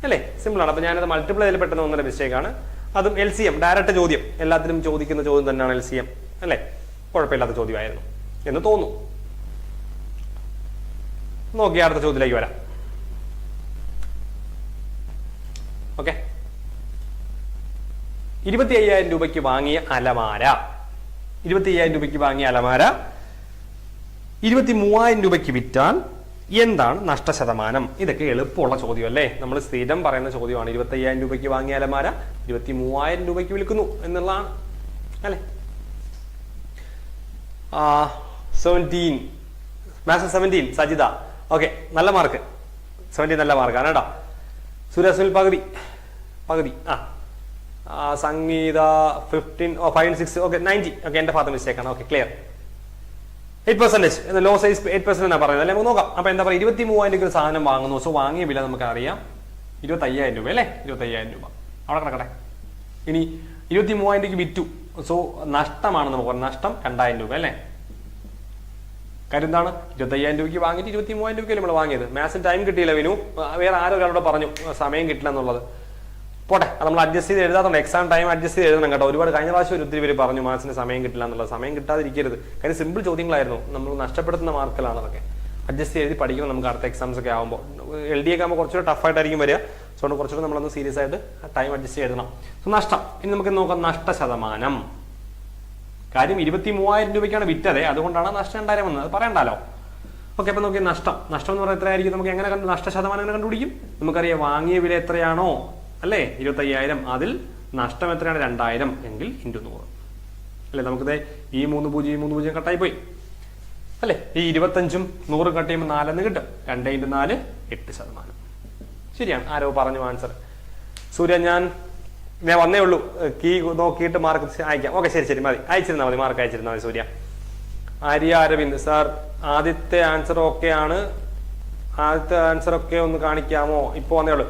Speaker 1: അല്ലേ. സിമ്പിൾ ആണ്. അപ്പൊ ഞാനത് മൾട്ടിപ്ലൈ ചെയ്ത് പെട്ടെന്ന് വന്നൊരു മിസ്റ്റേക്കാണ്. അതും LCM ഡയറക്റ്റ് ചോദ്യം. എല്ലാത്തിനും ചോദിക്കുന്ന ചോദ്യം തന്നെയാണ് LCM അല്ലേ. കുഴപ്പമില്ലാത്ത ചോദ്യമായിരുന്നു എന്ന് തോന്നുന്നു. നോക്കി അടുത്ത ചോദ്യത്തിലേക്ക് വരാം. ഓക്കെ, 25,000 രൂപയ്ക്ക് വാങ്ങിയ അലമാര 23,000 രൂപയ്ക്ക് വിറ്റാൽ എന്താണ് നഷ്ടശതമാനം? ഇതൊക്കെ എളുപ്പമുള്ള ചോദ്യം അല്ലേ. നമ്മൾ സ്ഥിരം പറയുന്ന ചോദ്യമാണ്. 25,000 രൂപയ്ക്ക് വാങ്ങിയ അലമാര 23,000 രൂപയ്ക്ക് വിൽക്കുന്നു എന്നുള്ളതാണ് അല്ലെ. 17 മാത്സ് 17 സജിത. ഓക്കെ, നല്ല മാർക്ക്. 17 നല്ല മാർക്കാണ് കേട്ടോ. സുരസുനിൽ പകുതി. സംഗീത 15 5 6 ഓക്കെ 90. ഓക്കെ, എന്റെ ഭാഗത്ത് മിസ്റ്റേക്ക് ആണ്. Okay, clear. 8% ലോ സൈസ് 8% എന്നാണ് പറയുന്നത് അല്ലെ. നമുക്ക് നോക്കാം. അപ്പൊ എന്താ പറയുക, 23,000 രൂപ സാധനം വാങ്ങുന്നു. സോ വാങ്ങിയ വില നമുക്ക് അറിയാം 25,000 രൂപ അല്ലേ. 25,000 രൂപ അവിടെ കിടക്കട്ടെ. ഇനി 23,000 രൂപയ്ക്ക് വിറ്റു. സോ നഷ്ടമാണ് നമുക്ക് പറഞ്ഞത്. നഷ്ടം 2,000 രൂപ അല്ലേ. കാര്യം എന്താണ്, 25,000 രൂപയ്ക്ക് വാങ്ങിയിട്ട് 23,000 രൂപയ്ക്ക് നമ്മൾ വാങ്ങിയത്. മാത്സിന് ടൈം കിട്ടിയില്ല വിനു. വേറെ ആരോ ഒരാളോട് പറഞ്ഞു സമയം കിട്ടില്ല എന്നുള്ളത്. പോട്ടെ, അത് നമ്മൾ അഡ്ജസ്റ്റ് ചെയ്ത് എഴുതാറുണ്ട്. എക്സാം ടൈം അഡ്ജസ്റ്റ് ചെയ്ത് എഴുതണം കേട്ടോ. ഒരുപാട് കഴിഞ്ഞ പ്രാവശ്യം ഒത്തിരി പേര് പറഞ്ഞു മാത്സിന് സമയം കിട്ടില്ല എന്നുള്ളത്. സമയം കിട്ടാതിരിക്കരുത്. കാര്യം സിമ്പിൾ ചോദ്യങ്ങളായിരുന്നു. നമ്മൾ നഷ്ടപ്പെടുത്തുന്ന മാർക്കുകളാണ് അതൊക്കെ. അഡ്ജസ്റ്റ് ചെയ്ത് പഠിക്കണം നമുക്ക് അടുത്ത എക്സാംസ് ഒക്കെ ആകുമ്പോൾ. LD ഒക്കെ ആകുമ്പോൾ കുറച്ചുകൂടെ ടഫായിട്ടായിരിക്കും വരിക. സോ കുറച്ചുകൂടെ നമ്മളൊന്ന് സീരിയസ് ആയിട്ട് ടൈം അഡ്ജസ്റ്റ് ചെയ്ത് എഴുതണം. സോ നഷ്ടം. ഇനി നമുക്ക് നോക്കാം നഷ്ടശതമാനം. കാര്യം 23,000 രൂപയ്ക്കാണ് വിറ്റത്, അതുകൊണ്ടാണ് നഷ്ടം 2,000 വന്നത്. അത് പറയണ്ടല്ലോ. ഓക്കെ, അപ്പൊ നോക്കി നഷ്ടം എന്ന് പറഞ്ഞാൽ എത്രയായിരിക്കും? നമുക്ക് എങ്ങനെ നഷ്ടശതമാനം എങ്ങനെ കണ്ടുപിടിക്കും? നമുക്കറിയാം വാങ്ങിയ വില എത്രയാണോ അല്ലേ 25,000, അതിൽ നഷ്ടം എത്രയാണ് 2,000 എങ്കിൽ × 100 അല്ലെ. നമുക്കിത് ഈ 3 0 കട്ടായി പോയി അല്ലെ. ഈ 25ഉം 100 കട്ട് ചെയ്യുമ്പോൾ 4 കിട്ടും. 2 × 4 8%. ശരിയാണ്. ആരോ പറഞ്ഞു ആൻസർ. സൂര്യ ഞാൻ വന്നേ ഉള്ളൂ. കീ നോക്കിയിട്ട് മാർക്ക് അയക്കാം. ഓക്കെ, ശരി മതി. അയച്ചിരുന്നാൽ മതി, മാർക്ക് അയച്ചിരുന്നാൽ മതി. സൂര്യ. ആര്യ അരവിന്ദ് സാർ, ആദ്യത്തെ ആൻസർ ഓക്കെ ആണ്. ആദ്യത്തെ ആൻസർ ഒക്കെ ഒന്ന് കാണിക്കാമോ? ഇപ്പൊ വന്നേ ഉള്ളൂ.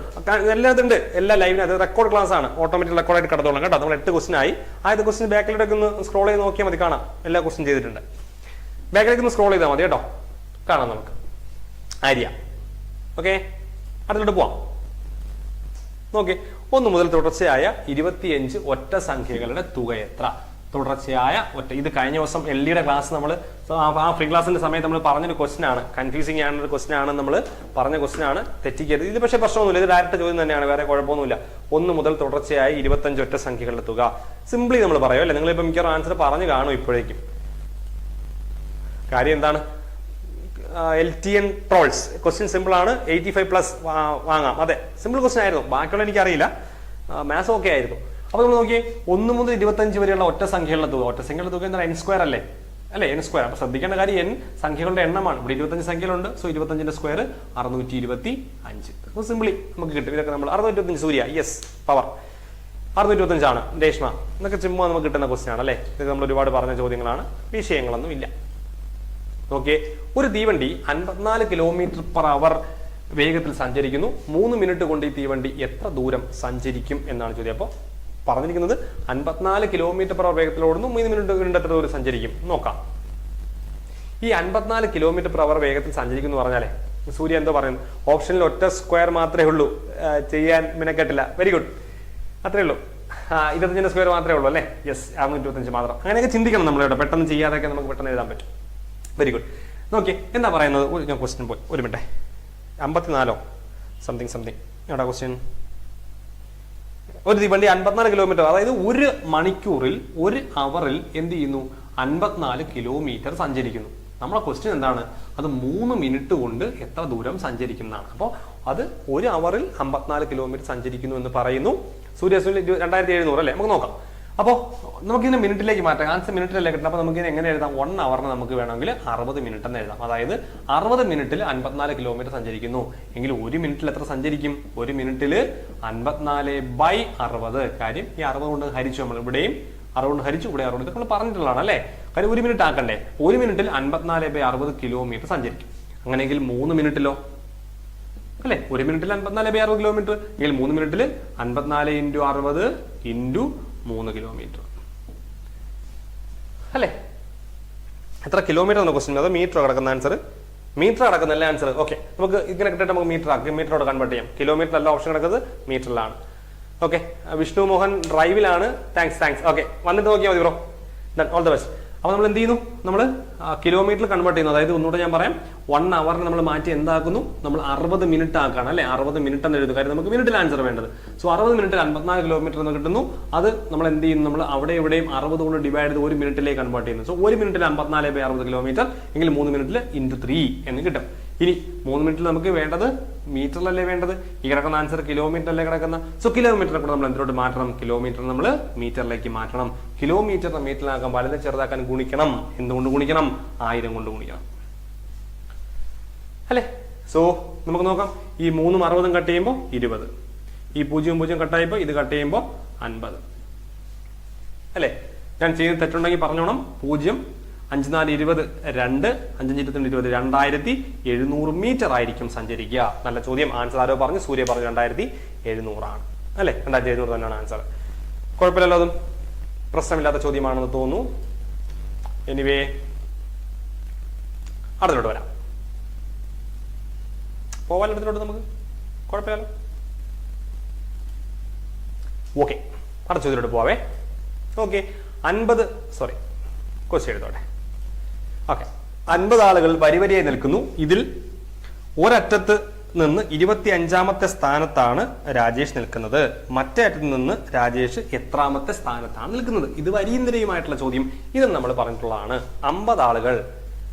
Speaker 1: എല്ലാം ഇതുണ്ട്, എല്ലാ ലൈവിനും. അത് റെക്കോർഡ് ക്ലാസ് ആണ്. ഓട്ടോമാറ്റിക് റെക്കോർഡായിട്ട് കിടത്തോളാം കേട്ടോ. നമ്മൾ 8 ക്വസ്റ്റൻ ആയി. ആദ്യത്തെ ക്വസ്റ്റൻ ബാക്കിലേക്ക് ഒന്ന് സ്ക്രോൾ ചെയ്ത് നോക്കിയാൽ മതി, കാണാം. എല്ലാ ക്വസ്റ്റൻ ചെയ്തിട്ടുണ്ട്. ബാക്കിലേക്ക് ഒന്ന് സ്ക്രോൾ ചെയ്താൽ മതി കേട്ടോ, കാണാം നമുക്ക്. ആര്യ. ഓക്കെ, അടുത്തോട്ട് പോവാം. നോക്കി, 1 മുതൽ തുടർച്ചയായ 25 ഒറ്റ സംഖ്യകളുടെ തുക എത്ര? തുടർച്ചയായ ഒറ്റ. ഇത് കഴിഞ്ഞ ദിവസം LDയുടെ ക്ലാസ് നമ്മൾ ആ ഫ്രീ ക്ലാസിന്റെ സമയത്ത് നമ്മൾ പറഞ്ഞൊരു ക്വസ്റ്റൻ ആണ്. കൺഫ്യൂസിംഗ് ആണൊരു ക്വസ്റ്റൻ ആണ്. നമ്മൾ പറഞ്ഞ ക്വസ്റ്റൻ ആണ്, തെറ്റിക്കരുത്. ഇത് പക്ഷേ പ്രശ്നമൊന്നുമില്ല. ഇത് ഡയറക്റ്റ് ചോദ്യം തന്നെയാണ്, വേറെ കുഴപ്പമൊന്നുമില്ല. 1 മുതൽ തുടർച്ചയായ 25 ഒറ്റ സംഖ്യകളുടെ തുക. സിംപ്ലി നമ്മൾ പറയും അല്ലെ. നിങ്ങളിപ്പോൾ മിക്കവാറും ആൻസർ പറഞ്ഞു കാണും ഇപ്പോഴേക്കും. കാര്യം എന്താണ്, LTN ട്രോൾസ് ക്വസ്റ്റ്യൻ സിമ്പിൾ ആണ്. 85+ വാങ്ങാം. അതെ, സിമ്പിൾ ക്വസ്റ്റ്യൻ ആയിരുന്നു. ബാക്കിയുള്ള എനിക്കറിയില്ല. മാത്സ് ഓക്കെ ആയിരുന്നു. അപ്പൊ നമ്മൾ നോക്കിയേ, 1 മുതൽ 25 വരെയുള്ള ഒറ്റ സംഖ്യകളുടെ തുക. ഒറ്റ സംഖ്യയുടെ തുക എന്താണ്? n² അല്ലേ. n². അപ്പൊ ശ്രദ്ധിക്കേണ്ട കാര്യം n സംഖ്യകളുടെ എണ്ണമാണ്. ഇവിടെ 25 സംഖ്യകളുണ്ട്. സോ 25ന്റെ സ്ക്വയർ 625. സിംപ്ലി നമുക്ക് കിട്ടും. ഇതൊക്കെ നമ്മൾ 625. സൂര്യ യെസ്, പവർ 625 ആണ്. രേഷ്മ, ഇതൊക്കെ ചുമ്മാ നമുക്ക് കിട്ടുന്ന ക്വസ്റ്റ്യൻ ആണ് അല്ലേ. ഇതൊക്കെ നമ്മൾ ഒരുപാട് പറഞ്ഞ ചോദ്യങ്ങളാണ്, വിഷയങ്ങളൊന്നും ഇല്ല. നോക്കിയേ, ഒരു തീവണ്ടി 54 km/h വേഗത്തിൽ സഞ്ചരിക്കുന്നു. 3 മിനിറ്റ് കൊണ്ട് ഈ തീവണ്ടി എത്ര ദൂരം സഞ്ചരിക്കും എന്നാണ് ചോദ്യം. അപ്പോൾ പറഞ്ഞിരിക്കുന്നത് 54 km/h വേഗത്തിൽ ഓടുന്നു. 3 മിനിറ്റ് കൊണ്ട് എത്ര ദൂരം സഞ്ചരിക്കും നോക്കാം. ഈ 54 km/h വേഗത്തിൽ സഞ്ചരിക്കുന്നു പറഞ്ഞാലേ സൂര്യ എന്തോ പറയുന്നു, ഓപ്ഷനിൽ ഒറ്റ സ്ക്വയർ മാത്രമേ ഉള്ളൂ, ചെയ്യാൻ മിനക്കെട്ടില്ല. വെരി ഗുഡ്, അത്രേ ഉള്ളൂ. 25ന്റെ സ്ക്വയർ മാത്രമേ ഉള്ളൂ അല്ലേ. യെസ്, 625 മാത്രം. അങ്ങനെയൊക്കെ ചിന്തിക്കണം നമ്മൾ കേട്ടോ. പെട്ടെന്ന് ചെയ്യാതൊക്കെ നമുക്ക് പെട്ടെന്ന് എഴുതാൻ പറ്റും. Very good. നോക്കി, എന്താ പറയുന്നത്? ഞാൻ ക്വസ്റ്റ്യൻ പോയി, ഒരു മിനിറ്റ്. 54 സംതിങ് എവിടെ ക്വസ്റ്റ്യൻ? ഒരു തീവണ്ടി 54 km, അതായത് 1 മണിക്കൂറിൽ 1 അവറിൽ എന്ത് ചെയ്യുന്നു? 54 km സഞ്ചരിക്കുന്നു. നമ്മളെ ക്വസ്റ്റ്യൻ എന്താണ്? അത് 3 മിനിറ്റ് കൊണ്ട് എത്ര ദൂരം സഞ്ചരിക്കും എന്നാണ്. അപ്പോൾ അത് 1 അവറിൽ 54 km സഞ്ചരിക്കുന്നു എന്ന് പറയുന്നു. സൂര്യസുനിൽ 2700 അല്ലേ. നമുക്ക് നോക്കാം. അപ്പോൾ നമുക്കിതിനെ മിനിറ്റിലേക്ക് മാറ്റാം. ആൻസർ മിനിറ്റിലല്ലേ കിട്ടുന്നത്. അപ്പോൾ നമുക്കിത് എങ്ങനെ എഴുതാം? 1 അവറിന് നമുക്ക് വേണമെങ്കിൽ 60 മിനിറ്റ് എന്ന് എഴുതാം. അതായത് 60 മിനിറ്റിൽ 54 km സഞ്ചരിക്കുന്നു എങ്കിൽ 1 മിനിറ്റിൽ എത്ര സഞ്ചരിക്കും? 1 മിനിറ്റിൽ 54/60. കാര്യം ഈ 60 കൊണ്ട് ഹരിച്ചു. നമ്മൾ ഇവിടെയും 60 കൊണ്ട് ഹരിച്ചു, ഇവിടെ 60. ഇതൊക്കെ നമ്മൾ പറഞ്ഞിട്ടുള്ളതാണ് അല്ലേ. കാര്യം 1 മിനിറ്റ് ആക്കണ്ടേ. 1 മിനിറ്റിൽ 54/60 km സഞ്ചരിക്കും. അങ്ങനെയെങ്കിൽ 3 മിനിറ്റിലോ അല്ലെ. 1 മിനിറ്റിൽ 54/60 km എങ്കിൽ 3 മിനിറ്റിൽ 54 × 60 × 3 കിലോമീറ്റർ അല്ലേ. എത്ര കിലോമീറ്റർ എന്ന ക്വസ്റ്റ്യൻ? അത് മീറ്റർ കിടക്കുന്ന ആൻസർ. മീറ്റർ കിടക്കുന്നല്ലേ ആൻസർ. ഓക്കെ, നമുക്ക് ഇങ്ങനെ കിട്ടിയിട്ട് നമുക്ക് മീറ്ററോട് കൺവേർട്ട് ചെയ്യാം. കിലോമീറ്റർ അല്ല ഓപ്ഷൻ കിടക്കുന്നത്, മീറ്ററിലാണ്. ഓക്കെ, വിഷ്ണു മോഹൻ ഡ്രൈവിലാണ്. താങ്ക്സ്. ഓക്കെ, വന്നിട്ട് നോക്കിയാൽ മതി ബ്രോ. All the best. അപ്പോൾ നമ്മൾ എന്ത് ചെയ്യുന്നു? നമ്മൾ കിലോമീറ്റർ കൺവേർട്ട് ചെയ്യുന്നു. അതായത് ഒന്നുകൂടെ ഞാൻ പറയാം, 1 അവറിന് നമ്മൾ മാറ്റി എന്താക്കുന്നു? നമ്മൾ 60 മിനിറ്റ് ആക്കാണ് അല്ലെ. 60 മിനിറ്റ് എന്ന് എഴുതും. കാര്യം നമുക്ക് മിനിറ്റിൽ ആൻസർ വേണ്ടത്. സോ 60 മിനിറ്റിൽ 54 km എന്ന് കിട്ടുന്നു. അത് നമ്മൾ എന്ത് ചെയ്യുന്നു? നമ്മൾ അവിടെ എവിടെയും 60 കൊണ്ട് ഡിവൈഡ് ചെയ്ത് 1 മിനിറ്റിലേക്ക് കൺവേർട്ട് ചെയ്യുന്നു. സോ 1 മിനിറ്റിൽ 54/60 km എങ്കിൽ 3 മിനിറ്റിൽ × 3 എന്ന് കിട്ടും. ഇനി 3 മിനിറ്റിൽ നമുക്ക് വേണ്ടത് മീറ്ററിലല്ലേ വേണ്ടത്, ഈ കിടക്കുന്ന ആൻസർ കിലോമീറ്ററിലല്ലേ കിടക്കുന്ന. സോ കിലോമീറ്ററിനെ കൂടെ നമ്മൾ എന്തിലോട്ട് മാറ്റണം, കിലോമീറ്റർ നമ്മൾ മീറ്ററിലേക്ക് മാറ്റണം. കിലോമീറ്ററിനെ മീറ്ററിലാക്കാൻ വലുത് ചെറുതാക്കാൻ ഗുണിക്കണം. എന്തുകൊണ്ട് ഗുണിക്കണം? 1000 കൊണ്ട് ഗുണിക്കണം അല്ലേ. സോ നമുക്ക് നോക്കാം, ഈ 3ഉം 60ഉം കട്ട് ചെയ്യുമ്പോൾ 20, ഈ 0 0 കട്ടായപ്പോൾ ഇത് കട്ട് ചെയ്യുമ്പോൾ 50 അല്ലേ. ഞാൻ ചെയ്ത് തെറ്റുണ്ടെങ്കിൽ പറഞ്ഞോണം. 0 5 4 20 2 5 5 20 2700 മീറ്റർ ആയിരിക്കും സഞ്ചരിക്കുക. നല്ല ചോദ്യം. ആൻസർ ആരോ പറഞ്ഞു, സൂര്യ പറഞ്ഞു 2700 ആണ് അല്ലെ. 2700 തന്നെയാണ് ആൻസർ. കുഴപ്പമില്ലല്ലോ, അതും പ്രശ്നമില്ലാത്ത ചോദ്യമാണെന്ന് തോന്നുന്നു. എനിവേ അടുത്തോട്ട് വരാം. പോവാൻ അടുത്തോട്ട് നമുക്ക് കുഴപ്പമില്ലല്ലോ. ഓക്കെ, അടുത്ത ചോദ്യത്തിലോട്ട് പോവേ. ഓക്കെ, 50 ക്വസ്റ്റ്യൻ എടുത്തോട്ടെ. ഓക്കെ, 50 ആളുകൾ വരിവരിയായി നിൽക്കുന്നു. ഇതിൽ ഒരറ്റത്ത് നിന്ന് 25ാമത്തെ സ്ഥാനത്താണ് രാജേഷ് നിൽക്കുന്നത്. മറ്റേ അറ്റത്ത് നിന്ന് രാജേഷ് എത്രാമത്തെ സ്ഥാനത്താണ് നിൽക്കുന്നത്? ഇത് വരിയും നിരയുമായിട്ടുള്ള ചോദ്യം. ഇത് നമ്മൾ പറഞ്ഞിട്ടുള്ളതാണ്. 50 ആളുകൾ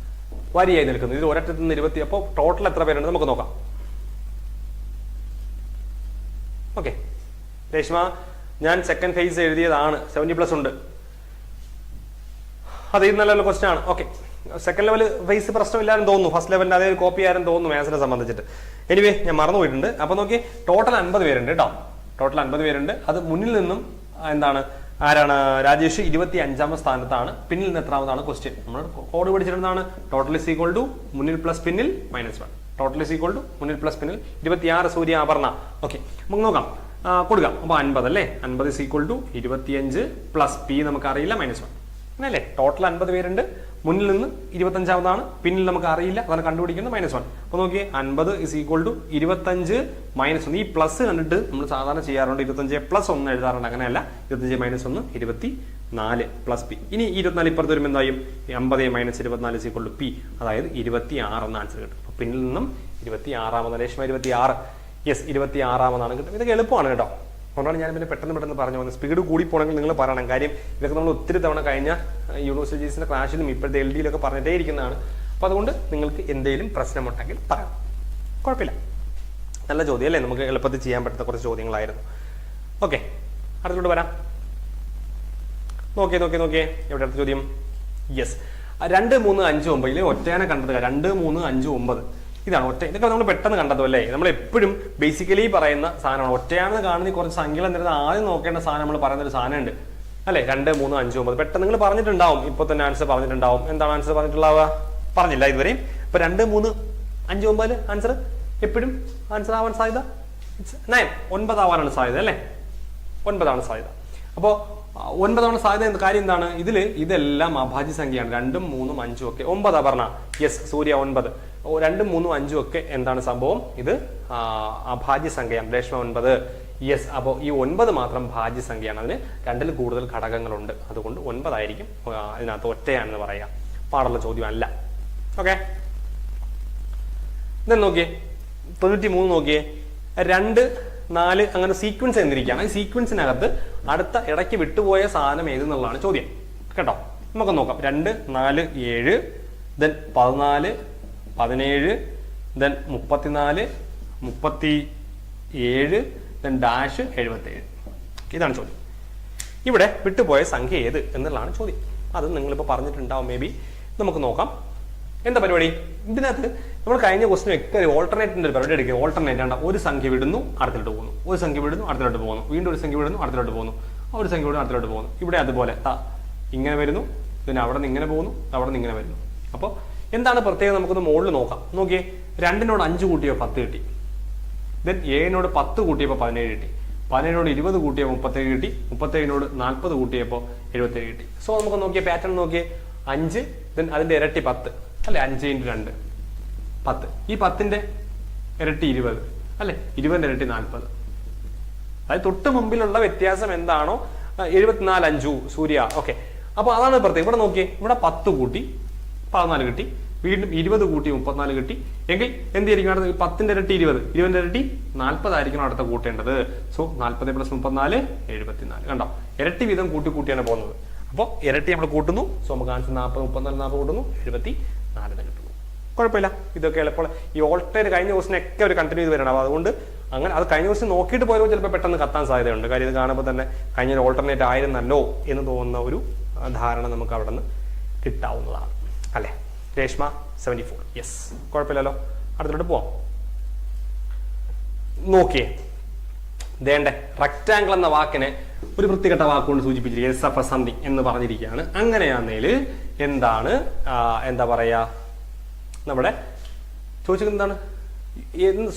Speaker 1: വരിയായി നിൽക്കുന്നു. ഇതിൽ ഒരറ്റത്ത് നിന്ന് 20. അപ്പോൾ ടോട്ടൽ എത്ര പേരുണ്ട് നമുക്ക് നോക്കാം. ഓക്കെ രേഷ്മ, ഞാൻ സെക്കൻഡ് ഫേസ് എഴുതിയതാണ്, 70+ ഉണ്ട്. അത് ഇത് നല്ല ക്വസ്റ്റ്യൻ ആണ്. ഓക്കെ, സെക്കൻഡ് ലെവൽ ഫേസ് പ്രശ്നമില്ലാന്ന് തോന്നുന്നു. ഫസ്റ്റ് ലെവലിന്റെ അതേ ഒരു കോപ്പി ആരെന്ന് തോന്നുന്നു മാത്സിനെ സംബന്ധിച്ചിട്ട്. എനിവേ ഞാൻ മറന്നുപോയിട്ടുണ്ട്. അപ്പൊ നോക്കി, ടോട്ടൽ 50 പേരുണ്ട് കേട്ടോ. ടോട്ടൽ 50 പേരുണ്ട്. അത് മുന്നിൽ നിന്നും എന്താണ്, ആരാണ്? രാജേഷ് 25ാം സ്ഥാനത്താണ്. പിന്നിൽ നിന്ന് എത്രാമതാണ് ക്വസ്റ്റ്യൻ. നമ്മൾ കോഡ് പഠിച്ചിരുന്നതാണ്. ടോട്ടൽ ഇസ് ഈക്വൽ ടു മുന്നിൽ പ്ലസ് പിന്നിൽ -1. ടോട്ടൽ ഇസ് ഈക്വൽ ടു മുന്നിൽ പ്ലസ് പിന്നിൽ 26 സൂര്യ അപർണ. ഓക്കെ, നമുക്ക് നോക്കാം, കൊടുക്കാം. അപ്പൊ 50 അല്ലേ. 50 is equal to 25 plus P നമുക്ക് അറിയില്ല -1 അങ്ങനല്ലേ. ടോട്ടൽ 50 പേരുണ്ട്. മുന്നിൽ നിന്ന് 25ാമതാണ്, പിന്നിൽ നമുക്ക് അറിയില്ല, അതാണ് കണ്ടുപിടിക്കുന്നത് -1. അപ്പൊ നോക്കിയേ, 50 ഇസ് ഈക്വൽ ടു 25 -1. ഈ പ്ലസ് കണ്ടിട്ട് നമ്മൾ സാധാരണ ചെയ്യാറുണ്ട് 25+1 എഴുതാറുണ്ട്. അങ്ങനെയല്ല, 25 - 1 24 പ്ലസ് പി. ഇനി 24 ഇപ്പുറത്ത് വരുമ്പോൾ എന്തായും? 50 - 24 ഇസ് ഈക്വൽ ടു പി, അതായത് 26 എന്ന ആൻസർ കിട്ടും. അപ്പൊ പിന്നിൽ നിന്നും 26ാമത്. രേഷ്മ 26. യെസ്, 26ാമതാണ് കിട്ടും. ഇതൊക്കെ എളുപ്പമാണ് കേട്ടോ. അതുകൊണ്ടാണ് ഞാൻ പിന്നെ പെട്ടെന്ന് പറഞ്ഞു പോകുന്നത്. സ്പീഡ് കൂടി പോകണമെങ്കിൽ നിങ്ങൾ പറയണം. കാര്യം ഇതൊക്കെ നമ്മൾ ഒത്തിരി തവണ കഴിഞ്ഞ യൂണിവേഴ്സിറ്റീസിന്റെ ക്ലാഷിലും ഇപ്പോഴത്തെ LD-യിലൊക്കെ പറഞ്ഞിട്ടേ ഇരിക്കുന്നതാണ്. അപ്പൊ അതുകൊണ്ട് നിങ്ങൾക്ക് എന്തെങ്കിലും പ്രശ്നമുണ്ടെങ്കിൽ പറയാം, കുഴപ്പമില്ല. നല്ല ചോദ്യം അല്ലേ, നമുക്ക് എളുപ്പത്തിൽ ചെയ്യാൻ പറ്റുന്ന കുറച്ച് ചോദ്യങ്ങളായിരുന്നു. ഓക്കെ, അടുത്തോട്ട് വരാം. നോക്കിയേ എവിടെ അടുത്ത ചോദ്യം? യെസ്, 2 3 5 9 ഒറ്റയാനെ കണ്ടത്. 2 3 5 9 ഇതാണ് ഒറ്റ. ഇതൊക്കെ നമ്മൾ പെട്ടെന്ന് കണ്ടതോ അല്ലേ. നമ്മൾ എപ്പോഴും ബേസിക്കലി പറയുന്ന സാധനമാണ്. ഒറ്റയാണെന്ന് കാണുന്ന കുറച്ച് സംഖ്യകൾ എന്നിട്ട് ആദ്യം നോക്കേണ്ട സാധനം നമ്മൾ പറയുന്ന ഒരു സാധനം ഉണ്ട് അല്ലെ. 2 3 5 9 പെട്ടെന്ന് നിങ്ങൾ പറഞ്ഞിട്ടുണ്ടാവും. ഇപ്പൊ തന്നെ ആൻസർ പറഞ്ഞിട്ടുണ്ടാവും. എന്താണ് ആൻസർ പറഞ്ഞിട്ടുള്ളവ? പറഞ്ഞില്ല ഇതുവരെയും. ഇപ്പൊ 2 3 5 9 ആൻസർ എപ്പോഴും ആൻസർ ആവാൻ സാധ്യത 9 ആവാനാണ് സാധ്യത അല്ലെ. 9 സാധ്യത. അപ്പോ 9 സാധ്യത. കാര്യം എന്താണ്? ഇതെല്ലാം അഭാജ്യ സംഖ്യയാണ്. 2 3 5 ഒക്കെ 9 പറഞ്ഞ. യെസ്, സൂര്യ 9. 2 3 5 ഒക്കെ എന്താണ് സംഭവം? ഇത് അഭാജ്യ സംഖ്യയാണ്. രേഷ്മ 9. യെസ്, അപ്പോൾ ഈ 9 മാത്രം ഭാജ്യ സംഖ്യയാണ്. അതിന് 2ൽ കൂടുതൽ ഘടകങ്ങളുണ്ട്. അതുകൊണ്ട് 9 ആയിരിക്കും ഇതിനകത്ത് ഒറ്റയാണെന്ന് പറയാം. പാടുള്ള ചോദ്യം അല്ല. ഓക്കെ, ഇതെന്ന് നോക്കിയേ, 93 നോക്കിയേ. 2 4 അങ്ങനെ സീക്വൻസ് എന്നിരിക്കുകയാണ്. ഈ സീക്വൻസിനകത്ത് അടുത്ത ഇടയ്ക്ക് വിട്ടുപോയ സാധനം ഏതെന്നുള്ളതാണ് ചോദ്യം കേട്ടോ. നമുക്ക് നോക്കാം. 2 4 7 ദെൻ 14 17 ദെൻ 34 37 ദെൻ ഡാഷ് 77. ഇതാണ് ചോദ്യം. ഇവിടെ വിട്ടുപോയ സംഖ്യ ഏത് എന്നുള്ളതാണ് ചോദ്യം. അത് നിങ്ങളിപ്പോൾ പറഞ്ഞിട്ടുണ്ടാവും മേ ബി. നമുക്ക് നോക്കാം എന്താ പരിപാടി. ഇതിനകത്ത് നമ്മൾ കഴിഞ്ഞ ക്വസ്റ്റ്യൻ ഒക്കെ ഓൾട്ടർനേറ്റിന്റെ ഒരു പരിപാടി എടുക്കുക. ഓൾട്ടർനേറ്റ് ആണ്. ഒരു സംഖ്യ വിടുന്നു, അടുത്തിലോട്ട് പോകുന്നു. ഒരു സംഖ്യ വിടുന്നു, അടുത്തിലോട്ട് പോകുന്നു. വീണ്ടും ഒരു സംഖ്യ വിടുന്നു, അടുത്തിലോട്ട് പോകുന്നു. ഒരു സംഖ്യ വിടുന്നു, അടുത്തിലോട്ട് പോകുന്നു. ഇവിടെ അതുപോലെ ഇങ്ങനെ വരുന്നു, പിന്നെ അവിടെ നിന്ന് ഇങ്ങനെ പോകുന്നു, അവിടെ നിന്ന് ഇങ്ങനെ വരുന്നു. അപ്പോൾ എന്താണ് പ്രത്യേകം? നമുക്കൊന്ന് മുകളിൽ നോക്കാം. നോക്കിയേ, 2നോട് 5 കൂട്ടിയപ്പോൾ 10 കിട്ടി. ദെൻ 7നോട് 10 കൂട്ടിയപ്പോൾ 17 കിട്ടി. 17നോട് 20 കൂട്ടിയപ്പോൾ 37 കിട്ടി. 37നോട് 40 കൂട്ടിയപ്പോൾ 77 കിട്ടി. സോ നമുക്ക് നോക്കിയ പാറ്റേൺ നോക്കിയേ. 5 ദെൻ അതിന്റെ ഇരട്ടി 10 അല്ലെ. 5 × 2 10. ഈ 10ന്റെ ഇരട്ടി 20 അല്ലെ. 20ന്റെ ഇരട്ടി 40. അതായത് തൊട്ട് മുമ്പിലുള്ള വ്യത്യാസം എന്താണോ 74 5 സൂര്യ. ഓക്കെ, അപ്പൊ അതാണ് പ്രത്യേകം. ഇവിടെ നോക്കിയേ, ഇവിടെ 10 കൂട്ടി 14 കിട്ടി. വീണ്ടും 20 കൂട്ടി 34 കിട്ടി. എങ്കിൽ എന്തായിരിക്കും അടുത്ത? 10ന്റെ ഇരട്ടി 20, 20ന്റെ ഇരട്ടി 40 ആയിരിക്കണം അടുത്ത കൂട്ടേണ്ടത്. സോ 40 + 34 74. കണ്ടോ, ഇരട്ടി വീതം കൂട്ടിയാണ് പോകുന്നത്. അപ്പോൾ ഇരട്ടി നമ്മൾ കൂട്ടുന്നു. സോ നമുക്ക് ആൻസർ 40 34 കൂട്ടുന്നു 74 കിട്ടുന്നു. കുഴപ്പമില്ല, ഇതൊക്കെ എളുപ്പമുള്ള ഈ ഓൾട്ടേറ്റ് കഴിഞ്ഞ ക്വസ്റ്റിനൊക്കെ ഒരു കണ്ടിന്യൂ ചെയ്ത് വരണം. അപ്പോൾ അതുകൊണ്ട് അങ്ങനെ അത് കഴിഞ്ഞ ക്വസ്റ്റ്യൻ നോക്കിയിട്ട് പോയപ്പോൾ ചിലപ്പോൾ പെട്ടെന്ന് കത്താൻ സാധ്യതയുണ്ട്. കാര്യം ഇത് കാണുമ്പോൾ തന്നെ കഴിഞ്ഞ ഒരു ഓൾട്ടർനേറ്റ് ആയിരുന്നല്ലോ എന്ന് തോന്നുന്ന ഒരു ധാരണ നമുക്ക് അവിടെ നിന്ന് കിട്ടാവുന്നതാണ് അല്ലേ. രേഷ്മ 74, യെസ്, കുഴപ്പമില്ലല്ലോ. അടുത്തോട്ട് പോവാം. നോക്കിയേ, ദേണ്ടേ റെക്റ്റാങ്കിൾ എന്ന വാക്കിനെ ഒരു വൃത്തികെട്ട വാക്കുകൊണ്ട് സൂചിപ്പിച്ചിരിക്കുക, എസ് എഫ് സംതിങ് എന്ന് പറഞ്ഞിരിക്കുകയാണ്. അങ്ങനെയാണെങ്കിൽ എന്താണ് എന്താ പറയാ, നമ്മുടെ ചോദിച്ചിരിക്കുന്നത് എന്താണ്,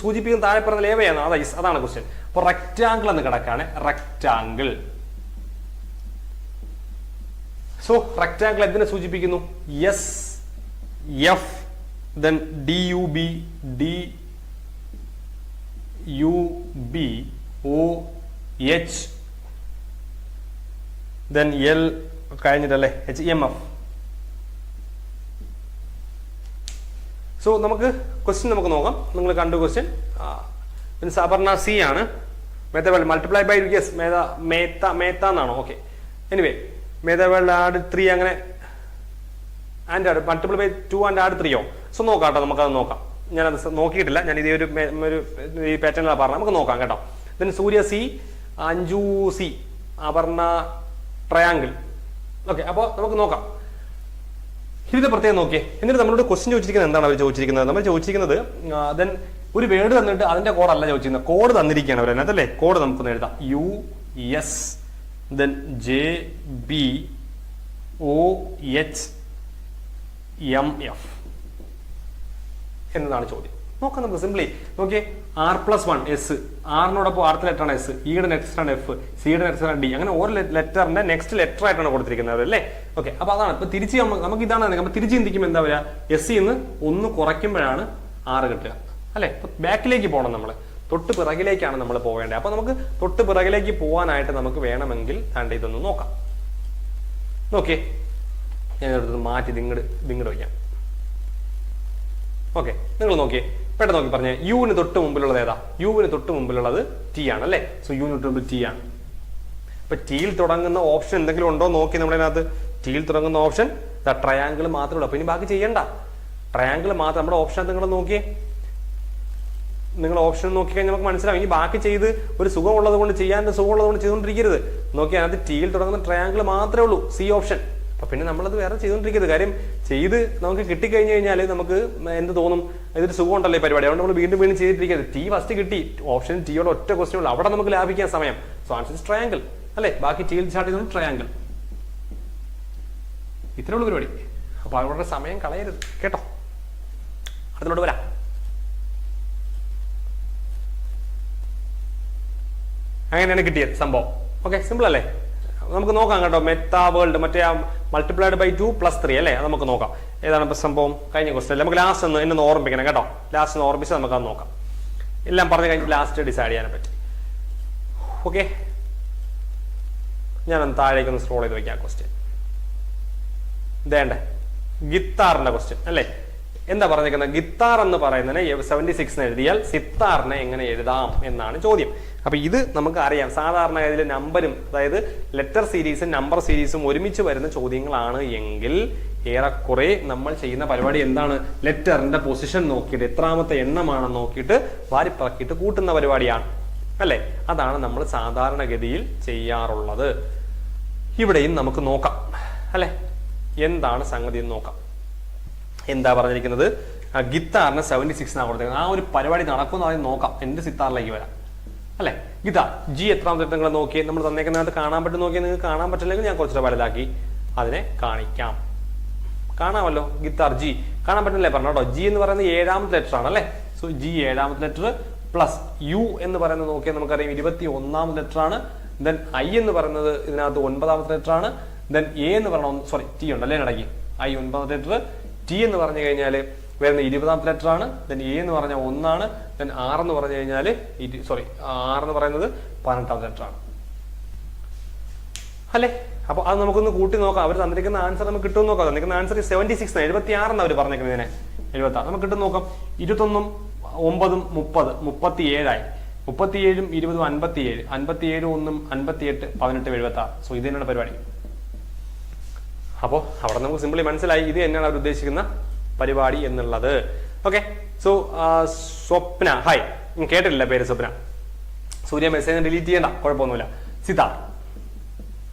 Speaker 1: സൂചിപ്പിക്കുന്ന താഴെ പറഞ്ഞ ഏവയാണ്, അതാണ് ക്വസ്റ്റ്യൻ. അപ്പൊ റെക്റ്റാങ്കിൾ എന്ന് കിടക്കാണ്, റെക്റ്റാങ്കിൾ. സോ റെക്റ്റാങ്കിൾ എന്തിനെ സൂചിപ്പിക്കുന്നു? S F then DUB DUBOH then L കഴിഞ്ഞിട്ടല്ലേ HMF. സോ നമുക്ക് ക്വസ്റ്റ്യൻ നമുക്ക് നോക്കാം. നിങ്ങൾ കണ്ടു ക്വസ്റ്റ്യൻ. പിന്നെ സബർണ സി ആണ്. മെത്തവേൾഡ് മൾട്ടിപ്ലൈ ബൈ യെസ് മേത്ത എന്നാണോ? ഓക്കെ. എനിവേ മെത്തവേൾഡ് ആഡ് 3 അങ്ങനെ and add multiply by 2 and add 3 so നോക്കാം കേട്ടോ, നമുക്കത് നോക്കാം. ഞാനത് നോക്കിയിട്ടില്ല, ഞാൻ ഇതേ ഒരു ഈ പാറ്റേണിലാണ് പറഞ്ഞത്, നമുക്ക് നോക്കാം കേട്ടോ. Then Surya C, Anju C, Aparna triangle. Okay, അപ്പോൾ നമുക്ക് നോക്കാം. ഇതിന്റെ പ്രത്യേകം നോക്കിയേ. എന്നിട്ട് നമ്മളോട് ക്വസ്റ്റ്യൻ ചോദിച്ചിരിക്കുന്നത് എന്താണ് അവർ ചോദിച്ചിരിക്കുന്നത്? നമ്മൾ ചോദിച്ചിരിക്കുന്നത് ദെൻ ഒരു വേർഡ് തന്നിട്ട് അതിന്റെ കോഡല്ല ചോദിച്ചിരിക്കുന്നത്, കോഡ് തന്നിരിക്കുകയാണ് അവർ. അതിനകത്തല്ലേ കോഡ് നമുക്കൊന്ന് എഴുതാം. US ദെൻ JBOHMF എന്നതാണ് ചോദ്യം. നോക്കാം നമുക്ക് സിംപ്ലി. നോക്കിയേ, R+1 S, ആറിനോടൊപ്പം ആർത്ത് ലെറ്റർ ആണ് എസ്, ഇയുടെ നെക്സ്റ്റ് ആണ് എഫ്, സിയുടെ നെക്സ്റ്റ് ആണ് ഡി, അങ്ങനെ ഓരോ ലെറ്ററിന്റെ നെക്സ്റ്റ് ലെറ്റർ ആയിട്ടാണ് കൊടുത്തിരിക്കുന്നത് അല്ലേ. ഓക്കെ, അപ്പൊ അതാണ് ഇപ്പൊ തിരിച്ച് നമുക്ക് ഇതാണ് നമ്മൾ തിരിച്ച് ചിന്തിക്കുമ്പോൾ എന്താ പറയുക, എസ് നിന്ന് 1 കുറയ്ക്കുമ്പോഴാണ് 6 കിട്ടുക അല്ലെ. ഇപ്പൊ ബാക്കിലേക്ക് പോകണം, നമ്മൾ തൊട്ട് പിറകിലേക്കാണ് നമ്മൾ പോവേണ്ടത്. അപ്പൊ നമുക്ക് തൊട്ട് പിറകിലേക്ക് പോകാനായിട്ട് നമുക്ക് വേണമെങ്കിൽ വേണ്ട ഇതൊന്ന് നോക്കാം. നോക്കിയേ, ഞാൻ എടുത്ത് മാറ്റി ദിങ്ങട് വയ്ക്കാം. ഓക്കെ, നിങ്ങൾ നോക്കിയേ, പെട്ടെന്ന് നോക്കി പറഞ്ഞേ. യുവിന് തൊട്ട് മുമ്പിലുള്ളത് ഏതാ? യുവിന് തൊട്ട് മുമ്പിലുള്ളത് ടി ആണ് അല്ലേ. സോ യുവിന് തൊട്ട് മുമ്പിൽ ടി ആണ്. അപ്പൊ ടിയിൽ തുടങ്ങുന്ന ഓപ്ഷൻ എന്തെങ്കിലും ഉണ്ടോ നോക്കി നമ്മളതിനകത്ത്. ടിയിൽ തുടങ്ങുന്ന ഓപ്ഷൻ ട്രയാങ്കിൾ മാത്രമേ ഉള്ളൂ. അപ്പൊ ഇനി ബാക്കി ചെയ്യണ്ട, ട്രയാങ്കിൾ മാത്രം. നമ്മുടെ ഓപ്ഷൻ നിങ്ങൾ നോക്കിയേ, നിങ്ങൾ ഓപ്ഷൻ നോക്കിക്കഴിഞ്ഞാൽ നമുക്ക് മനസ്സിലാവും. ഇനി ബാക്കി ചെയ്ത് ഒരു സുഖം ഉള്ളത് കൊണ്ട് ചെയ്യാൻ സുഖമുള്ളത് കൊണ്ട് ചെയ്തുകൊണ്ടിരിക്കരുത്. നോക്കിയാൽ അതിനകത്ത് ടിയിൽ തുടങ്ങുന്ന ട്രയാങ്കിൾ മാത്രമേ ഉള്ളൂ, സി ഓപ്ഷൻ. അപ്പൊ പിന്നെ നമ്മളത് വേറെ ചെയ്തുകൊണ്ടിരിക്കരുത്. കാര്യം ചെയ്ത് നമുക്ക് കിട്ടിക്കഴിഞ്ഞു കഴിഞ്ഞാൽ നമുക്ക് എന്ത് തോന്നും, ഇതൊരു സുഖം ഉണ്ടല്ലോ ഈ പരിപാടി, അതുകൊണ്ട് നമ്മൾ വീണ്ടും ചെയ്തിട്ടിരിക്കരുത്. ടി ഫസ്റ്റ് കിട്ടി, ഓപ്ഷൻ ടിയോടെ ഒറ്റ ക്വസ്റ്റ്യൻ ഉള്ളൂ, അവിടെ നമുക്ക് ലാഭിക്കാൻ സമയം. സോ ആൻസർ ഇസ് ട്രയാങ്കിൾ അല്ലെ. ബാക്കി ടിയിൽ സ്റ്റാർട്ട് ചെയ്തോണ്ട് ട്രയാങ്കിൾ. ഇത്രയുള്ള പരിപാടി. അപ്പൊ അവരുടെ സമയം കളയരുത് കേട്ടോ. അതിലോട്ട് വരാം. അങ്ങനെയാണ് കിട്ടിയത് സംഭവം. ഓക്കെ, സിമ്പിൾ അല്ലേ. നമുക്ക് നോക്കാം കേട്ടോ. മെറ്റാ വേൾഡ് മറ്റേ മൾട്ടിപ്ലൈഡ് ബൈ 2 + 3 അല്ലേ, അത് നമുക്ക് നോക്കാം. ഏതാണ് ഇപ്പൊ സംഭവം? കഴിഞ്ഞ ക്വസ്റ്റ്യൻ നമുക്ക് ലാസ്റ്റ് എന്നെ ഓർമ്മിപ്പിക്കണം കേട്ടോ. ലാസ്റ്റ് ഒന്ന് ഓർമ്മിച്ച് നമുക്ക് അത് നോക്കാം. എല്ലാം പറഞ്ഞു കഴിഞ്ഞിട്ട് ലാസ്റ്റ് ഡിസൈഡ് ചെയ്യാനെ പറ്റി. ഓക്കെ, ഞാനൊന്ന് താഴേക്കൊന്ന് സ്ക്രോൾ ചെയ്ത് വെക്കാം. ക്വസ്റ്റ്യൻ ഇതേണ്ടേ, ഗിത്താറിന്റെ ക്വസ്റ്റ്യൻ അല്ലേ. എന്താ പറഞ്ഞിരിക്കുന്നത്? ഗിത്താർ എന്ന് പറയുന്നതിനെ 76 എഴുതിയാൽ സിത്താറിനെ എങ്ങനെ എഴുതാം എന്നാണ് ചോദ്യം. അപ്പൊ ഇത് നമുക്ക് അറിയാം. സാധാരണ ഇതിൽ നമ്പരും, അതായത് ലെറ്റർ സീരീസും നമ്പർ സീരീസും ഒരുമിച്ച് വരുന്ന ചോദ്യങ്ങളാണ് എങ്കിൽ ഏറെക്കുറെ നമ്മൾ ചെയ്യുന്ന പരിപാടി എന്താണ്? ലെറ്ററിന്റെ പൊസിഷൻ നോക്കിയിട്ട് എത്രാമത്തെ എണ്ണമാണെന്ന് നോക്കിയിട്ട് വാരിപ്പറക്കിയിട്ട് കൂട്ടുന്ന പരിപാടിയാണ് അല്ലെ. അതാണ് നമ്മൾ സാധാരണഗതിയിൽ ചെയ്യാറുള്ളത്. ഇവിടെയും നമുക്ക് നോക്കാം അല്ലെ, എന്താണ് സംഗതി എന്ന് നോക്കാം. എന്താ പറഞ്ഞിരിക്കുന്നത്? ഗിത്താറിന് 76 ആണ് കൊടുത്തിരിക്കുന്നത്. ആ ഒരു പരിപാടി നടക്കുന്ന ആദ്യം നോക്കാം. എന്റെ സിത്താറിലേക്ക് വരാം അല്ലെ. ഗിത്താർ ജി എത്രാമത്തെ നിങ്ങൾ നോക്കിയേ, നമ്മൾ തന്നേക്കുന്നതിനകത്ത് കാണാൻ പറ്റും. നോക്കിയാൽ നിങ്ങൾക്ക് കാണാൻ പറ്റില്ലെങ്കിൽ ഞാൻ കുറച്ചുകൂടെ വലുതാക്കി അതിനെ കാണിക്കാം. കാണാമല്ലോ, ഗിത്താർ ജി കാണാൻ പറ്റുന്നില്ലേ പറഞ്ഞു കേട്ടോ. ജി എന്ന് പറയുന്നത് 7ാമത്തെ ലെറ്റർ ആണ് അല്ലെ. സോ ജി 7ാമത്തെ ലെറ്റർ പ്ലസ് യു എന്ന് പറയുന്നത് നോക്കിയാൽ നമുക്കറിയാം 21ാമത്തെ ലെറ്റർ ആണ്. ദെൻ ഐ എന്ന് പറയുന്നത് ഇതിനകത്ത് 9ാമത്തെ ലെറ്റർ ആണ്. ദെൻ എ എന്ന് പറഞ്ഞ ടി ഉണ്ട് അല്ലേ ഇടയ്ക്ക്. ഐ 9ാമത്തെ ലെറ്റർ, ടി എന്ന് പറഞ്ഞു കഴിഞ്ഞാൽ വരുന്ന 20ാമത്തെ ലെറ്റർ ആണ്. ദെൻ എ എന്ന് പറഞ്ഞാൽ 1 ആണ്. ദെൻ ആർ എന്ന് പറഞ്ഞു കഴിഞ്ഞാൽ ആർ എന്ന് പറയുന്നത് 18ാമത്തെ ലെറ്റർ ആണ് അല്ലെ. അപ്പൊ അത് നമുക്കൊന്ന് കൂട്ടി നോക്കാം. അവർ തന്നിരിക്കുന്ന ആൻസർ നമുക്ക് കിട്ടും നോക്കാം. തന്നിരിക്കുന്ന ആൻസർ 76 76 അവർ പറഞ്ഞിരിക്കുന്നതിനെ 76 നമുക്ക് കിട്ടും നോക്കാം. 21 9 30 37ആയി. 37 20 57 57 1 58 18 76. സോ ഇത് തന്നെയാണ് പരിപാടി. അപ്പോൾ അവിടെ നമുക്ക് സിമ്പിളി മനസ്സിലായി ഇത് തന്നെയാണ് അവർ ഉദ്ദേശിക്കുന്ന പരിപാടി എന്നുള്ളത്. ഓക്കെ, സോ സ്വപ്ന, ഹായ്, കേട്ടിട്ടില്ല പേര് സ്വപ്ന. സൂര്യ മെസ്സേജ് ഡിലീറ്റ് ചെയ്യണ്ട, കുഴപ്പമൊന്നുമില്ല. സിതാർ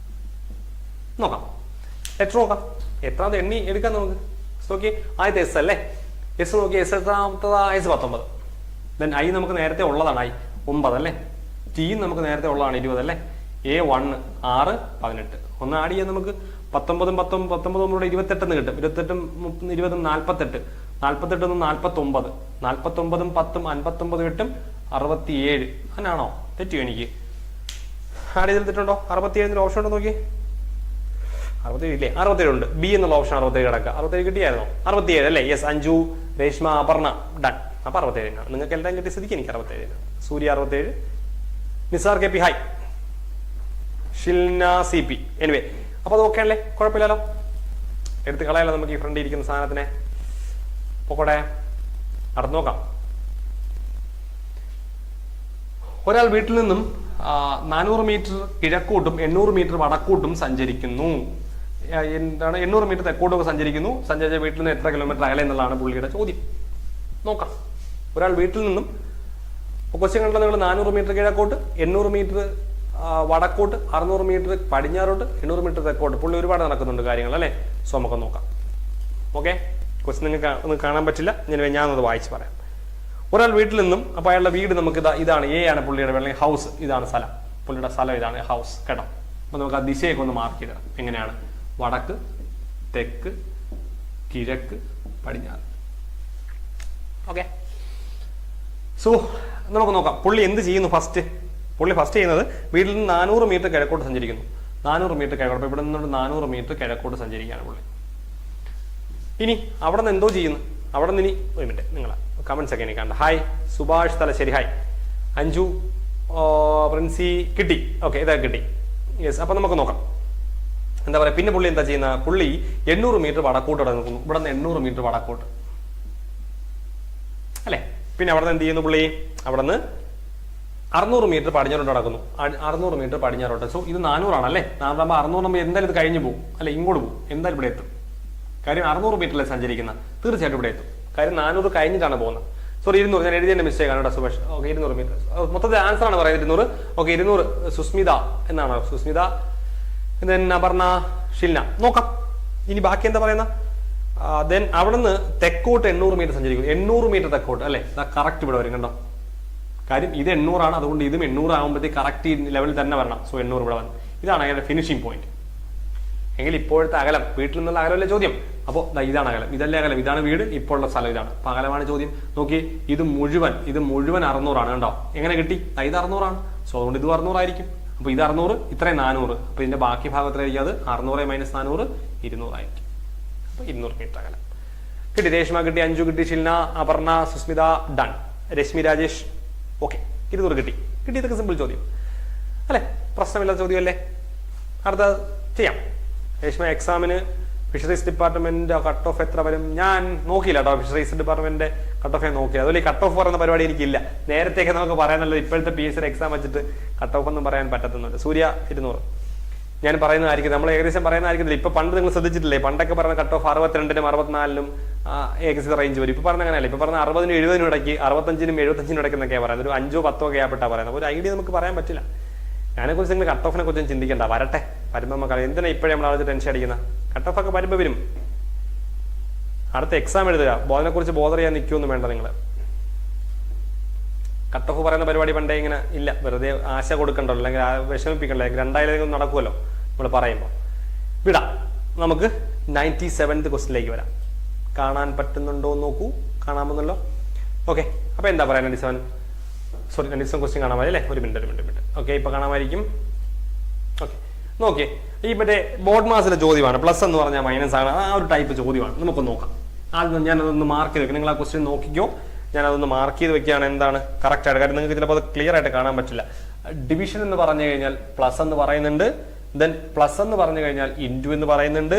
Speaker 1: നോക്കാം, ലെറ്റർ നോക്കാം, എത്രാമത് എണ്ണി എടുക്കാം നമുക്ക്. നോക്കി, ആദ്യത്തെ എസ് അല്ലേ, എസ് നോക്കി, എസ് എത്രാമത്തതാ, എസ് 19. ദെൻ ഐ നമുക്ക് നേരത്തെ ഉള്ളതാണ്, ഐ 9 അല്ലേ. ടി നമുക്ക് നേരത്തെ ഉള്ളതാണ് 20 അല്ലേ. A1 6 18, ഒന്ന് ആഡ് ചെയ്യാൻ നമുക്ക് 19 28 എന്ന് കിട്ടും. 28 20 48, 48 49, 49 10 59 കിട്ടും 67. അങ്ങനാണോ? തെറ്റിയോ എനിക്ക്? ആഡ് ചെയ്ത് തെറ്റുണ്ടോ? 67 ഓപ്ഷൻ ഉണ്ടോ നോക്കി. 67 ഇല്ലേ? 67 ഉണ്ട്. ബി എന്നുള്ള ഓപ്ഷൻ 67 കിടക്കുക. 67 കിട്ടിയായിരുന്നോ? 67 അല്ലേ? യെസ്. അഞ്ജു, രേഷ്മ, അപർണ, ഡൺ. അപ്പൊ 67. നിങ്ങൾക്ക് എല്ലാം കിട്ടിയ സ്ഥിതിക്ക് എനിക്ക് 67. സൂര്യ 67, Nisar K P, hi, Shilna C P. Anyway, അപ്പൊ അത് ഓക്കെ അല്ലേ? കുഴപ്പമില്ലല്ലോ, എടുത്ത് കളയല്ലോ നമുക്ക് ഈ ഫ്രണ്ട് ഇരിക്കുന്ന സാധനത്തിനെ. പോക്കോട്ടെ, അടുത്ത് നോക്കാം. ഒരാൾ വീട്ടിൽ നിന്നും 400 മീറ്റർ കിഴക്കോട്ടും 800 മീറ്റർ വടക്കോട്ടും സഞ്ചരിക്കുന്നു. എന്താണ് 800 മീറ്റർ തെക്കോട്ടൊക്കെ സഞ്ചരിക്കുന്നു. സഞ്ചരിച്ച വീട്ടിൽ നിന്ന് എത്ര കിലോമീറ്റർ അകലെ എന്നുള്ളതാണ് പുള്ളിയുടെ ചോദ്യം. നോക്കാം. ഒരാൾ വീട്ടിൽ നിന്നും, ക്വസ്റ്റ്യൻ കണ്ടാൽ നിങ്ങൾ 400 മീറ്റർ കിഴക്കോട്ട്, 800 മീറ്റർ വടക്കോട്ട്, 600 മീറ്റർ പടിഞ്ഞാറോട്ട്, 800 മീറ്റർ തെക്കോട്ട്. പുള്ളി ഒരുപാട് നടക്കുന്നുണ്ട് കാര്യങ്ങൾ അല്ലേ. സോ നമുക്ക് നോക്കാം. ഓക്കെ, ക്വസ്റ്റ്യൻ നിങ്ങൾക്ക് കാണാൻ പറ്റില്ല, ഞാനത് വായിച്ച് പറയാം. ഒരാൾ വീട്ടിൽ നിന്നും, അപ്പൊ അയാളുടെ വീട് നമുക്ക് ഇതാണ്, എ ആണ് പുള്ളിയുടെ, അല്ലെങ്കിൽ ഹൗസ്, ഇതാണ് സ്ഥലം, പുള്ളിയുടെ സ്ഥലം ഇതാണ് ഹൗസ് കേട്ടോ. അപ്പൊ നമുക്ക് ആ ദിശയൊക്കെ ഒന്ന് മാർക്ക് ചെയ്തിടാം. എങ്ങനെയാണ്? വടക്ക്, തെക്ക്, കിഴക്ക്, പടിഞ്ഞാറ്. ഓക്കെ, സോ നമുക്ക് നോക്കാം പുള്ളി എന്ത് ചെയ്യുന്നു. പുള്ളി ഫസ്റ്റ് ചെയ്യുന്നത് വീട്ടിൽ നിന്ന് 400 മീറ്റർ കിഴക്കോട്ട് സഞ്ചരിക്കുന്നു. 400 മീറ്റർ കിഴക്കോട്ട്, ഇവിടെ നിന്നുകൊണ്ട് 400 മീറ്റർ കിഴക്കോട്ട് സഞ്ചരിക്കുകയാണ് പുള്ളി. ഇനി അവിടെ നിന്ന് എന്തോ ചെയ്യുന്നു. അവിടെ നിന്ന് ഇനി ഒരു മിനിറ്റ്, നിങ്ങൾ കമന്റ്സ് ഒക്കെ എനിക്ക് കണ്ട. ഹായ് സുഭാഷ് തലശ്ശേരി, ഹായ് അഞ്ജു, പ്രിൻസി, കിട്ടി. ഓക്കെ, ഇതൊക്കെ കിട്ടി. യെസ്, അപ്പൊ നമുക്ക് നോക്കാം എന്താ പറയാ. പിന്നെ പുള്ളി എന്താ ചെയ്യുന്ന, പുള്ളി 800 മീറ്റർ വടക്കോട്ട് നിൽക്കുന്നു. ഇവിടെ നിന്ന് 800 മീറ്റർ വടക്കോട്ട് അല്ലെ. പിന്നെ അവിടെ നിന്ന് എന്ത് ചെയ്യുന്നു പുള്ളി, അവിടെ നിന്ന് 600 മീറ്റർ പടിഞ്ഞാറോട്ട് നടക്കുന്നു. 600 മീറ്റർ പടിഞ്ഞാറോട്ട്. സോ ഇത് 400 ആണല്ലേ. 400 ആകുമ്പോൾ 600 എന്തായാലും ഇത് കഴിഞ്ഞു പോകും അല്ലെ, ഇങ്ങോട്ട് പോകും, എന്തായാലും ഇവിടെ എത്തും. കാര്യം 600 മീറ്ററിലെ സഞ്ചരിക്കുന്ന, തീർച്ചയായിട്ടും ഇവിടെ എത്തും. കാര്യം 400 കഴിഞ്ഞിട്ടാണ് പോകുന്നത്. സോറി 200, ഞാൻ എഴുതിയതിന്റെ മിസ്റ്റേക്ക് ആണ് കേട്ടോ സുഭാഷ്. ഓക്കെ, 200 മീറ്റർ മൊത്തത്തിൽ ആൻസർ ആണ് പറയുന്നത് 200. ഓക്കെ, 200 സുസ്മിത എന്നാണ്, സുസ്മിത. ദെൻ അപർണ, ഷിൽന. നോക്കാം ഇനി ബാക്കി എന്താ പറയുന്ന. ദെൻ അവിടെ നിന്ന് തെക്കോട്ട് 800 മീറ്റർ സഞ്ചരിക്കുന്നു. 800 മീറ്റർ തെക്കോട്ട് അല്ലെ, കറക്റ്റ് ഇവിടെ വരും കണ്ടോ. കാര്യം ഇത് 800 ആണ്, അതുകൊണ്ട് ഇതും 800 ആകുമ്പോഴത്തേക്ക് കറക്റ്റ് ലെവലിൽ തന്നെ വരണം. സോ 800 ഇവിടെ വന്നു. ഇതാണ് അയാളുടെ ഫിനിഷിംഗ് പോയിന്റ്. എങ്കിൽ ഇപ്പോഴത്തെ അകലം, വീട്ടിൽ നിന്നുള്ള അകലമല്ലേ ചോദ്യം. അപ്പോൾ ഇതാണ് അകലം, ഇതല്ലേ അകലം, ഇതാണ് വീട്, ഇപ്പോൾ ഉള്ള സ്ഥലം ഇതാണ്. അപ്പൊ അകലമാണ് ചോദ്യം. നോക്കി, ഇത് മുഴുവൻ 600 ആണ് കണ്ടോ. എങ്ങനെ കിട്ടി? ഇത് 600 ആണ്. സോ അതുകൊണ്ട് ഇത് 600 ആയിരിക്കും. അപ്പൊ ഇത് 600, ഇത്രയും 400. അപ്പൊ ഇതിന്റെ ബാക്കി ഭാഗത്തിലായിരിക്കും അത് 600 - 400 200 ആയിരിക്കും. അപ്പൊ 200 മീറ്റർ അകലം കിട്ടി. രേഷ്മ കിട്ടി, അഞ്ജു കിട്ടി, ഷിൽന, അപർണ, സുസ്മിത, ഡൺ. രശ്മി രാജേഷ്, ഓക്കെ, 200 കിട്ടി. ഇതൊക്കെ സിമ്പിൾ ചോദ്യം അല്ലെ, പ്രശ്നമില്ലാത്ത ചോദ്യമല്ലേ. അടുത്ത ചെയ്യാം. രേഷ്മ, എക്സാമിന് ഫിഷറീസ് ഡിപ്പാർട്ട്മെന്റ് കട്ട് ഓഫ് എത്ര വരും? ഞാൻ നോക്കിയില്ല കേട്ടോ, ഫിഷറീസ് ഡിപ്പാർട്ട്മെന്റിന്റെ കട്ട് ഓഫ് ഞാൻ നോക്കിയില്ല. അതുപോലെ ഈ കട്ട് ഓഫ് പറയുന്ന പരിപാടി എനിക്കില്ല. നേരത്തേക്ക് നമുക്ക് പറയാനല്ലോ, ഇപ്പോഴത്തെ PSC എക്സാം വെച്ചിട്ട് കട്ട് ഓഫ് ഒന്നും പറയാൻ പറ്റത്തുന്നുണ്ട്. സൂര്യ 200 ഞാൻ പറയുന്നതായിരിക്കും, നമ്മൾ ഏകദേശം പറയുന്നതായിരിക്കുന്നില്ല. ഇപ്പൊ പണ്ട് നിങ്ങൾ ശ്രദ്ധിച്ചിട്ടില്ലേ, പണ്ടൊക്കെ പറയുന്ന കട്ട് ഓഫ് 62-നും 64-നും ഏകദേശം റേഞ്ച് വരും. ഇപ്പൊ പറഞ്ഞ അങ്ങനെയല്ല. ഇപ്പൊ പറഞ്ഞ 60-നും 70-നും ഇടയ്ക്ക്, 65-നും 75-നും ഇടയ്ക്ക് എന്നൊക്കെയാണ് പറയുന്നത്. ഒരു 5-ഓ 10-ഓ ഒക്കെ ആപ്പെട്ടാ പറയുന്നത്. ഒരു ഐഡിയ നമുക്ക് പറയാൻ പറ്റില്ല. അതിനെക്കുറിച്ച് നിങ്ങൾ കട്ട് ഓഫിനെ കുറിച്ച് ചിന്തിക്കണ്ട, വരട്ടെ, വരുമ്പോൾ നമുക്ക് എന്തിനാ ഇപ്പോഴേ നമ്മൾ ആദ്യം ടെൻഷൻ അടിക്കുന്ന. കട്ട് ഓഫ് ഒക്കെ വരുമ്പോൾ വരും. അടുത്ത എക്സാം എഴുതുക, അതിനെ കുറിച്ച് ബോധർ ചെയ്യാൻ നിൽക്കുമൊന്നും വേണ്ട നിങ്ങൾ. കട്ട് ഓഫ് പറയുന്ന പരിപാടി പണ്ടേ ഇങ്ങനെ ഇല്ല, വെറുതെ ആശ കൊടുക്കണ്ടല്ലോ, അല്ലെങ്കിൽ വിഷമിപ്പിക്കണ്ടോ, രണ്ടായാലും നടക്കുമല്ലോ നമ്മൾ പറയുമ്പോൾ. വിടാം, നമുക്ക് 97th ക്വസ്റ്റിലേക്ക് വരാം. കാണാൻ പറ്റുന്നുണ്ടോ എന്ന് നോക്കൂ. കാണാമെന്നല്ലോ. ഓക്കെ, അപ്പൊ എന്താ പറയാ 97 ക്വസ്റ്റ്യൻ കാണാൻ മതി അല്ലേ. ഒരു മിനിറ്റ്. ഓക്കെ, ഇപ്പൊ കാണാമായിരിക്കും. ഓക്കെ, നോക്കിയേ, ഈ മറ്റേ ബോർഡ് മാസിലെ ചോദ്യമാണ്. പ്ലസ് എന്ന് പറഞ്ഞാൽ മൈനസ് ആണ്, ആ ഒരു ടൈപ്പ് ചോദ്യമാണ്. നമുക്ക് നോക്കാം. ആദ്യം ഞാനതൊന്ന് മാർക്ക് ചെയ്ത് വെക്കാം. നിങ്ങൾ ആ ക്വസ്റ്റ്യൻ നോക്കിക്കോ, ഞാനതൊന്ന് മാർക്ക് ചെയ്ത് വെക്കുകയാണ് എന്താണ് കറക്റ്റ് ആയിട്ട്. കാര്യം നിങ്ങൾക്ക് ചിലപ്പോൾ അത് ക്ലിയർ ആയിട്ട് കാണാൻ പറ്റില്ല. ഡിവിഷൻ എന്ന് പറഞ്ഞു കഴിഞ്ഞാൽ പ്ലസ് എന്ന് പറയുന്നുണ്ട്, ദെൻ പ്ലസ് എന്ന് പറഞ്ഞു കഴിഞ്ഞാൽ ഇൻറ്റു എന്ന് പറയുന്നുണ്ട്,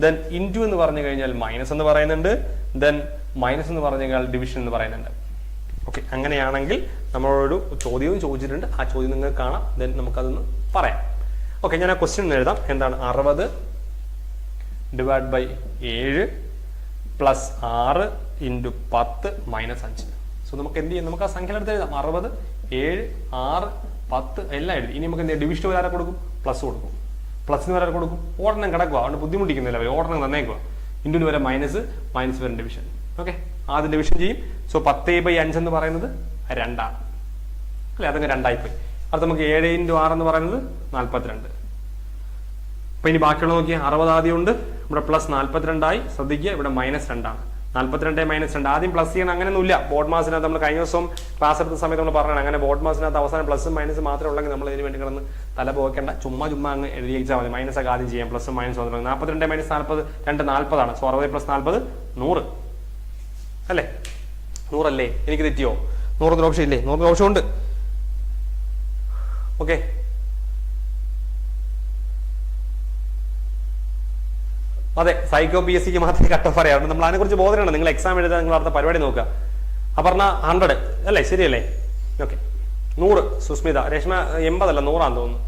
Speaker 1: ദെൻ ഇൻറ്റു എന്ന് പറഞ്ഞു കഴിഞ്ഞാൽ മൈനസ് എന്ന് പറയുന്നുണ്ട്, ദെൻ മൈനസ് എന്ന് പറഞ്ഞു കഴിഞ്ഞാൽ ഡിവിഷൻ എന്ന് പറയുന്നുണ്ട്. ഓക്കെ, അങ്ങനെയാണെങ്കിൽ നമ്മളോടൊരു ചോദ്യവും ചോദിച്ചിട്ടുണ്ട്. ആ ചോദ്യം നിങ്ങൾക്ക് കാണാം, ദെൻ നമുക്കതൊന്ന് പറയാം. ഓക്കെ, ഞാൻ ആ ക്വസ്റ്റ്യൻ എഴുതാം. എന്താണ് 60 / 7 പ്ലസ് 6 ഇൻറ്റു 10 മൈനസ് 5. സോ നമുക്ക് എന്ത് ചെയ്യാം, നമുക്ക് ആ സംഖ്യ എടുത്ത് എഴുതാം. 60, 7, 6, 10 എല്ലാം എഴുതി. ഇനി നമുക്ക് എന്ത് ചെയ്യാം, ഡിവിഷൻ വരെ കൊടുക്കും, പ്ലസ് കൊടുക്കും, പ്ലസിന് വരെ കൊടുക്കും. ഓർഡനം കിടക്കുക, അതുകൊണ്ട് ബുദ്ധിമുട്ടിക്കുന്നില്ല അവർ, ഓർഡനം തന്നേക്കുക. ഇൻറ്റുന് വരെ മൈനസ്, മൈനസ് വരെ ഡിവിഷൻ. ഓക്കെ, ആദ്യം ഡിവിഷൻ ചെയ്യും. സോ 10/5 എന്ന് പറയുന്നത് 2 ആണ് അല്ലെ, അതങ്ങ് 2 ആയിപ്പോയി. അത് നമുക്ക് 7 ഇൻറ്റു 6 എന്ന് പറയുന്നത് 42. അപ്പൊ ഇനി ബാക്കിയുള്ള നോക്കിയാൽ 60 ആദ്യം ഉണ്ട്, ഇവിടെ പ്ലസ് 42 ആയി. ശ്രദ്ധിക്കുക, ഇവിടെ മൈനസ് 2 ആണ്. 42 മൈനസ് 2 ആദ്യം പ്ലസ് ചെയ്യണം, അങ്ങനെയൊന്നുമില്ല. ബോർഡ് മാസിനകത്ത് നമ്മൾ കഴിഞ്ഞ ദിവസം ക്ലാസ് എടുത്ത സമയത്ത് നമ്മൾ പറഞ്ഞാണ്, അങ്ങനെ ബോർഡ് മാസിനകത്ത് അവസാനം പ്ലസും മൈനസ് മാത്രമേ ഉള്ളെങ്കിൽ നമ്മൾ ഇതിന് വേണ്ടി കിടന്ന് തല പോകേണ്ട, ചുമ്മാ അങ്ങ് എഴുതിയാൽ മതി. മൈനസ് ഒക്കെ ആദ്യം ചെയ്യാം, പ്ലസും മൈനസ് 42 മൈനസ് 40 2 40 ആണ്. സോ 60 പ്ലസ് 40 100 അല്ലേ, 100 അല്ലേ? എനിക്ക് തെറ്റിയോ? 100 ഓപ്ഷൻ ഇല്ലേ? 100 ഓപ്ഷൻ ഉണ്ട്. ഓക്കെ, അതെ, സൈക്കോ PSC മാത്രമേ കട്ട് ഓഫ് പറയാറുണ്ട്. നമ്മൾ അതിനെ കുറിച്ച് ബോധനമാണ്. നിങ്ങൾ എക്സാം എഴുതാൻ നിങ്ങൾ അടുത്ത പരിപാടി നോക്കുക. അപർണ 100 അല്ലേ, ശരിയല്ലേ? ഓക്കെ, 100. സുസ്മിത, രേഷ്മ 80 അല്ല 100 ആണെന്ന് തോന്നുന്നു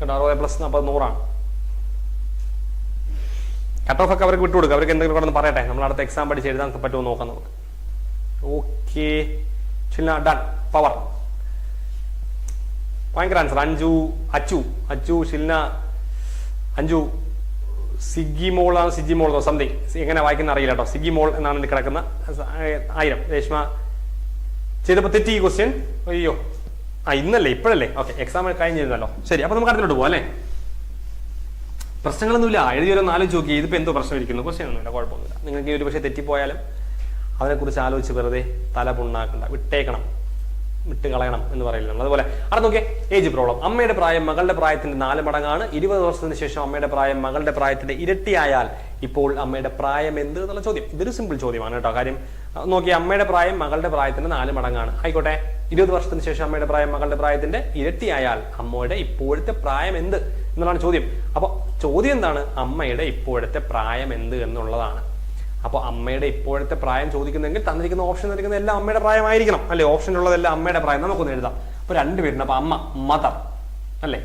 Speaker 1: കേട്ടോ. 60 പ്ലസ് 40 100 ആണ്. കട്ട് ഓഫ് ഒക്കെ അവർക്ക് വിട്ടുകൊടുക്കുക, അവർക്ക് എന്തെങ്കിലും കൂടെ ഒന്ന് പറയട്ടെ. നമ്മൾ അടുത്ത എക്സാം പഠിച്ച് എഴുതാൻ പറ്റുമോ നോക്കാം നമുക്ക്. Okay, done. പവർ ഭയങ്കര ആൻസർ. അച്ചു ഷിൽന, അഞ്ചു സിഗിമോളാണ്, സിജിമോളോ സംതിങ്, എങ്ങനെ വായിക്കുന്ന അറിയില്ല കേട്ടോ. സിഗിമോൾ എന്നാണ് ഇതിൽ കിടക്കുന്ന. 1000. രേഷ്മ ചെയ്തപ്പോൾ തെറ്റി ക്വസ്റ്റ്യൻ. അയ്യോ, ഇന്നല്ലേ, ഇപ്പോഴല്ലേ? ഓക്കെ, എക്സാം കഴിഞ്ഞിരുന്നല്ലോ. ശരി, അപ്പൊ നമുക്ക് അടുത്തോട്ട് പോവാം അല്ലേ. പ്രശ്നങ്ങളൊന്നുമില്ല, എഴുതിയൊരൊന്ന് ആലോചിച്ച് നോക്കി. ഇതിപ്പോ എന്തോ പ്രശ്നം ഇരിക്കുന്നു, ക്വസ്റ്റ്യൻ ഒന്നുമില്ല, കുഴപ്പമൊന്നുമില്ല. നിങ്ങൾക്ക് ഒരു പക്ഷേ തെറ്റിപ്പോയാലും അതിനെക്കുറിച്ച് ആലോചിച്ച് വെറുതെ തല പുണ്ണാക്കണ്ട, വിട്ട് കളയണം എന്ന് പറയില്ല നമ്മൾ. അതുപോലെ അവിടെ നോക്കിയേ, ഏജ് പ്രോബ്ലം. അമ്മയുടെ പ്രായം മകളുടെ പ്രായത്തിന്റെ 4 മടങ്ങാണ്. 20 വർഷത്തിന് ശേഷം അമ്മയുടെ പ്രായം മകളുടെ പ്രായത്തിന്റെ ഇരട്ടിയായാൽ ഇപ്പോൾ അമ്മയുടെ പ്രായം എന്ത് എന്നുള്ള ചോദ്യം. ഇതൊരു സിമ്പിൾ ചോദ്യമാണ് കേട്ടോ. കാര്യം നോക്കിയേ, അമ്മയുടെ പ്രായം മകളുടെ പ്രായത്തിന്റെ 4 മടങ്ങാണ്. ആയിക്കോട്ടെ, 20 വർഷത്തിന് ശേഷം അമ്മയുടെ പ്രായം മകളുടെ പ്രായത്തിന്റെ ഇരട്ടിയായാൽ അമ്മയുടെ ഇപ്പോഴത്തെ പ്രായം എന്ത് എന്നുള്ളതാണ് ചോദ്യം. അപ്പൊ ചോദ്യം എന്താണ്? അമ്മയുടെ ഇപ്പോഴത്തെ പ്രായം എന്ത് എന്നുള്ളതാണ്. അപ്പോൾ അമ്മയുടെ ഇപ്പോഴത്തെ പ്രായം ചോദിക്കുന്നെങ്കിൽ തന്നിരിക്കുന്ന ഓപ്ഷൻ തന്നിരിക്കുന്ന എല്ലാം അമ്മയുടെ പ്രായമായിരിക്കണം അല്ലെ. ഓപ്ഷനുള്ളതെല്ലാം അമ്മയുടെ പ്രായം. നമുക്കൊന്ന് എഴുതാം. അപ്പൊ 2 പേരുണ്ട്. അപ്പൊ അമ്മ, മദർ അല്ലേ.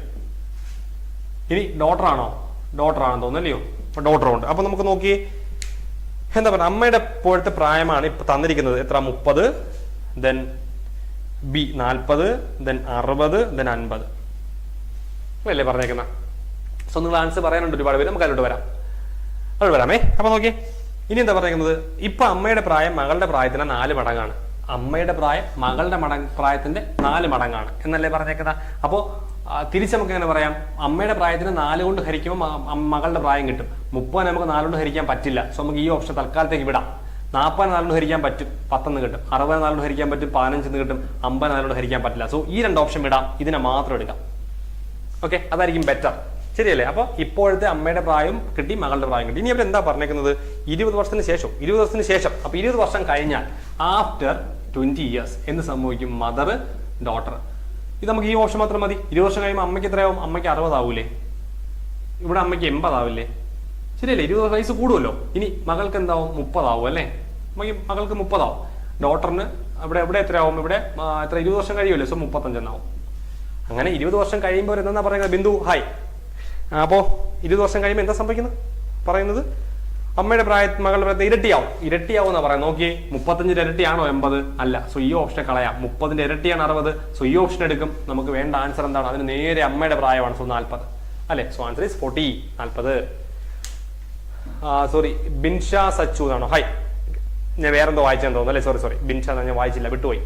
Speaker 1: ഇനി ഡോട്ടർ ആണോ? ഡോട്ടർ ആണെന്ന് തോന്നുന്നല്ലയോ. അപ്പൊ ഡോട്ടറും ഉണ്ട്. അപ്പൊ നമുക്ക് നോക്കി എന്താ പറയുക, അമ്മയുടെ ഇപ്പോഴത്തെ പ്രായമാണ് ഇപ്പൊ തന്നിരിക്കുന്നത്. എത്ര? 30, ദെൻ ബി 40, ദെൻ 60, ദെൻ 50 അല്ലേ പറഞ്ഞേക്കുന്ന. സോ നിങ്ങൾ ആൻസർ പറയാനുണ്ട് ഒരുപാട് പേര്. നമുക്ക് അതിലോട്ട് വരാമേ. അപ്പൊ നോക്കി, ഇനി എന്താ പറയുന്നത്, ഇപ്പൊ അമ്മയുടെ പ്രായം മകളുടെ പ്രായത്തിന് 4 മടങ്ങാണ്. അമ്മയുടെ പ്രായം മകളുടെ പ്രായത്തിന്റെ 4 മടങ്ങാണ് എന്നല്ലേ പറഞ്ഞേക്കുന്നത്. അപ്പോ തിരിച്ച് നമുക്ക് എങ്ങനെ പറയാം? അമ്മയുടെ പ്രായത്തിന് 4 കൊണ്ട് ഹരിക്കുമ്പോൾ മകളുടെ പ്രായം കിട്ടും. 30 നമുക്ക് 4 കൊണ്ട് ഹരിക്കാൻ പറ്റില്ല. സോ നമുക്ക് ഈ ഓപ്ഷൻ തൽക്കാലത്തേക്ക് വിടാം. 40 4 കൊണ്ട് ഹരിക്കാൻ പറ്റും, 10 കിട്ടും. 60 4 കൊണ്ട് ഹരിക്കാൻ പറ്റും, 15 കിട്ടും. 50 4 കൊണ്ട് ഹരിക്കാൻ പറ്റില്ല. സോ ഈ 2 ഓപ്ഷൻ വിടാം, ഇതിനെ മാത്രം എടുക്കാം. ഓക്കെ, അതായിരിക്കും ബെറ്റർ. ശരിയല്ലേ? അപ്പൊ ഇപ്പോഴത്തെ അമ്മയുടെ പ്രായം കിട്ടി, മകളുടെ പ്രായം കിട്ടി. ഇനി അവർ എന്താ പറഞ്ഞേക്കുന്നത്? 20 വർഷത്തിന് ശേഷം. അപ്പൊ 20 വർഷം കഴിഞ്ഞാൽ ആഫ്റ്റർ 20 years എന്ത് സംഭവിക്കും? Mother, daughter. ഇത് നമുക്ക് ഈ ഓപ്ഷൻ മാത്രം മതി. 20 വർഷം കഴിയുമ്പോൾ അമ്മയ്ക്ക് എത്രയാവും? അമ്മയ്ക്ക് 60 ആവൂലേ? ഇവിടെ അമ്മയ്ക്ക് 80 ആവില്ലേ? ശരിയല്ലേ? 20 വയസ്സ് കൂടുമല്ലോ. ഇനി മകൾക്ക് എന്താവും? 30 ആവും അല്ലേ? മകൾക്ക് 30 ആവും. ഡോട്ടറിന് ഇവിടെ എത്രയാവും? ഇവിടെ എത്ര? 20 വർഷം കഴിയുമല്ലോ. സോ 35 എന്നാവും. അങ്ങനെ 20 വർഷം കഴിയുമ്പോൾ എന്താ പറയുന്നത്? ബിന്ദു ഹായ്. അപ്പോൾ 20 വർഷം കഴിയുമ്പോൾ എന്താ സംഭവിക്കുന്നത്? പറയുന്നത് അമ്മയുടെ മകളുടെ പ്രായത്തിൽ ഇരട്ടിയാവും എന്നാ പറയാം. നോക്കിയേ, 35 ഇരട്ടിയാണോ 80? അല്ല. സോ ഈ ഓപ്ഷൻ കളയാം. 30 ഇരട്ടിയാണ് 60. സോ ഈ ഓപ്ഷൻ എടുക്കും. നമുക്ക് വേണ്ട ആൻസർ എന്താണ്? അതിന് നേരെ അമ്മയുടെ പ്രായമാണ്. സോ 40 അല്ലെ. So answer is 40. Sorry, Binsha Sachu എന്നാണോ? ഹായ്, ഞാൻ വേറെന്തോ വായിച്ചെന്ന് തോന്നുന്നു അല്ലെ. സോറി, ബിൻഷ ഞാൻ വായിച്ചില്ല, വിട്ടുപോയി,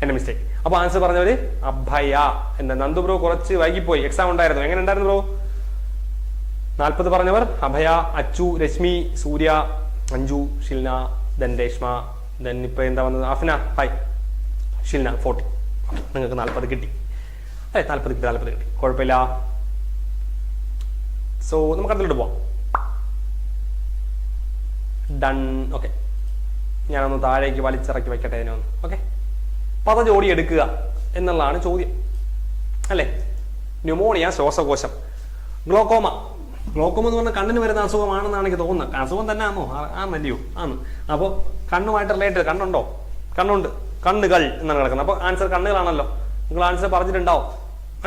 Speaker 1: എന്റെ മിസ്റ്റേക്ക്. അപ്പൊ ആൻസർ പറഞ്ഞവര് അഭയ. എന്താ നന്ദു ബ്രോ കുറച്ച് വൈകിപ്പോയി, എക്സാം ഉണ്ടായിരുന്നു. എങ്ങനെ ഉണ്ടായിരുന്നു ബ്രോ? 40 പറഞ്ഞവർ അഭയ, അച്ചു, രശ്മി, സൂര്യ, അഞ്ജു, ഷിൽന, ദെൻ രേഷ്മ, ദെൻ ഇപ്പൊ എന്താ വന്നത്? അഫ്ന ഹായ്, ഷിൽന 40. നിങ്ങൾക്ക് 40 കിട്ടി അല്ലെ. 40 കിട്ടി, കുഴപ്പമില്ല. സോ നമുക്ക് അടുത്തോട്ട് പോവാം. ഡൺ. ഓക്കെ, ഞാനൊന്ന് താഴേക്ക് വലിച്ചിറക്കി വെക്കട്ടെ അതിനൊന്ന്. ഓക്കെ, പദജോടി എടുക്കുക എന്നുള്ളതാണ് ചോദ്യം അല്ലെ. ന്യൂമോണിയ, ശ്വാസകോശം. ഗ്ലോക്കോമ എന്ന് പറഞ്ഞാൽ കണ്ണിന് വരുന്ന അസുഖമാണെന്നാണ് എനിക്ക് തോന്നുന്നത്. അസുഖം തന്നെ ആണോ? ആണല്ലയോ? ആണ്. അപ്പോൾ കണ്ണുമായിട്ട് റിലേറ്റഡ്. കണ്ണുണ്ടോ? കണ്ണുണ്ട്. കണ്ണുകൾ എന്നാണ് കിടക്കുന്നത്. അപ്പോൾ ആൻസർ കണ്ണുകളാണല്ലോ. നിങ്ങൾ ആൻസർ പറഞ്ഞിട്ടുണ്ടാവും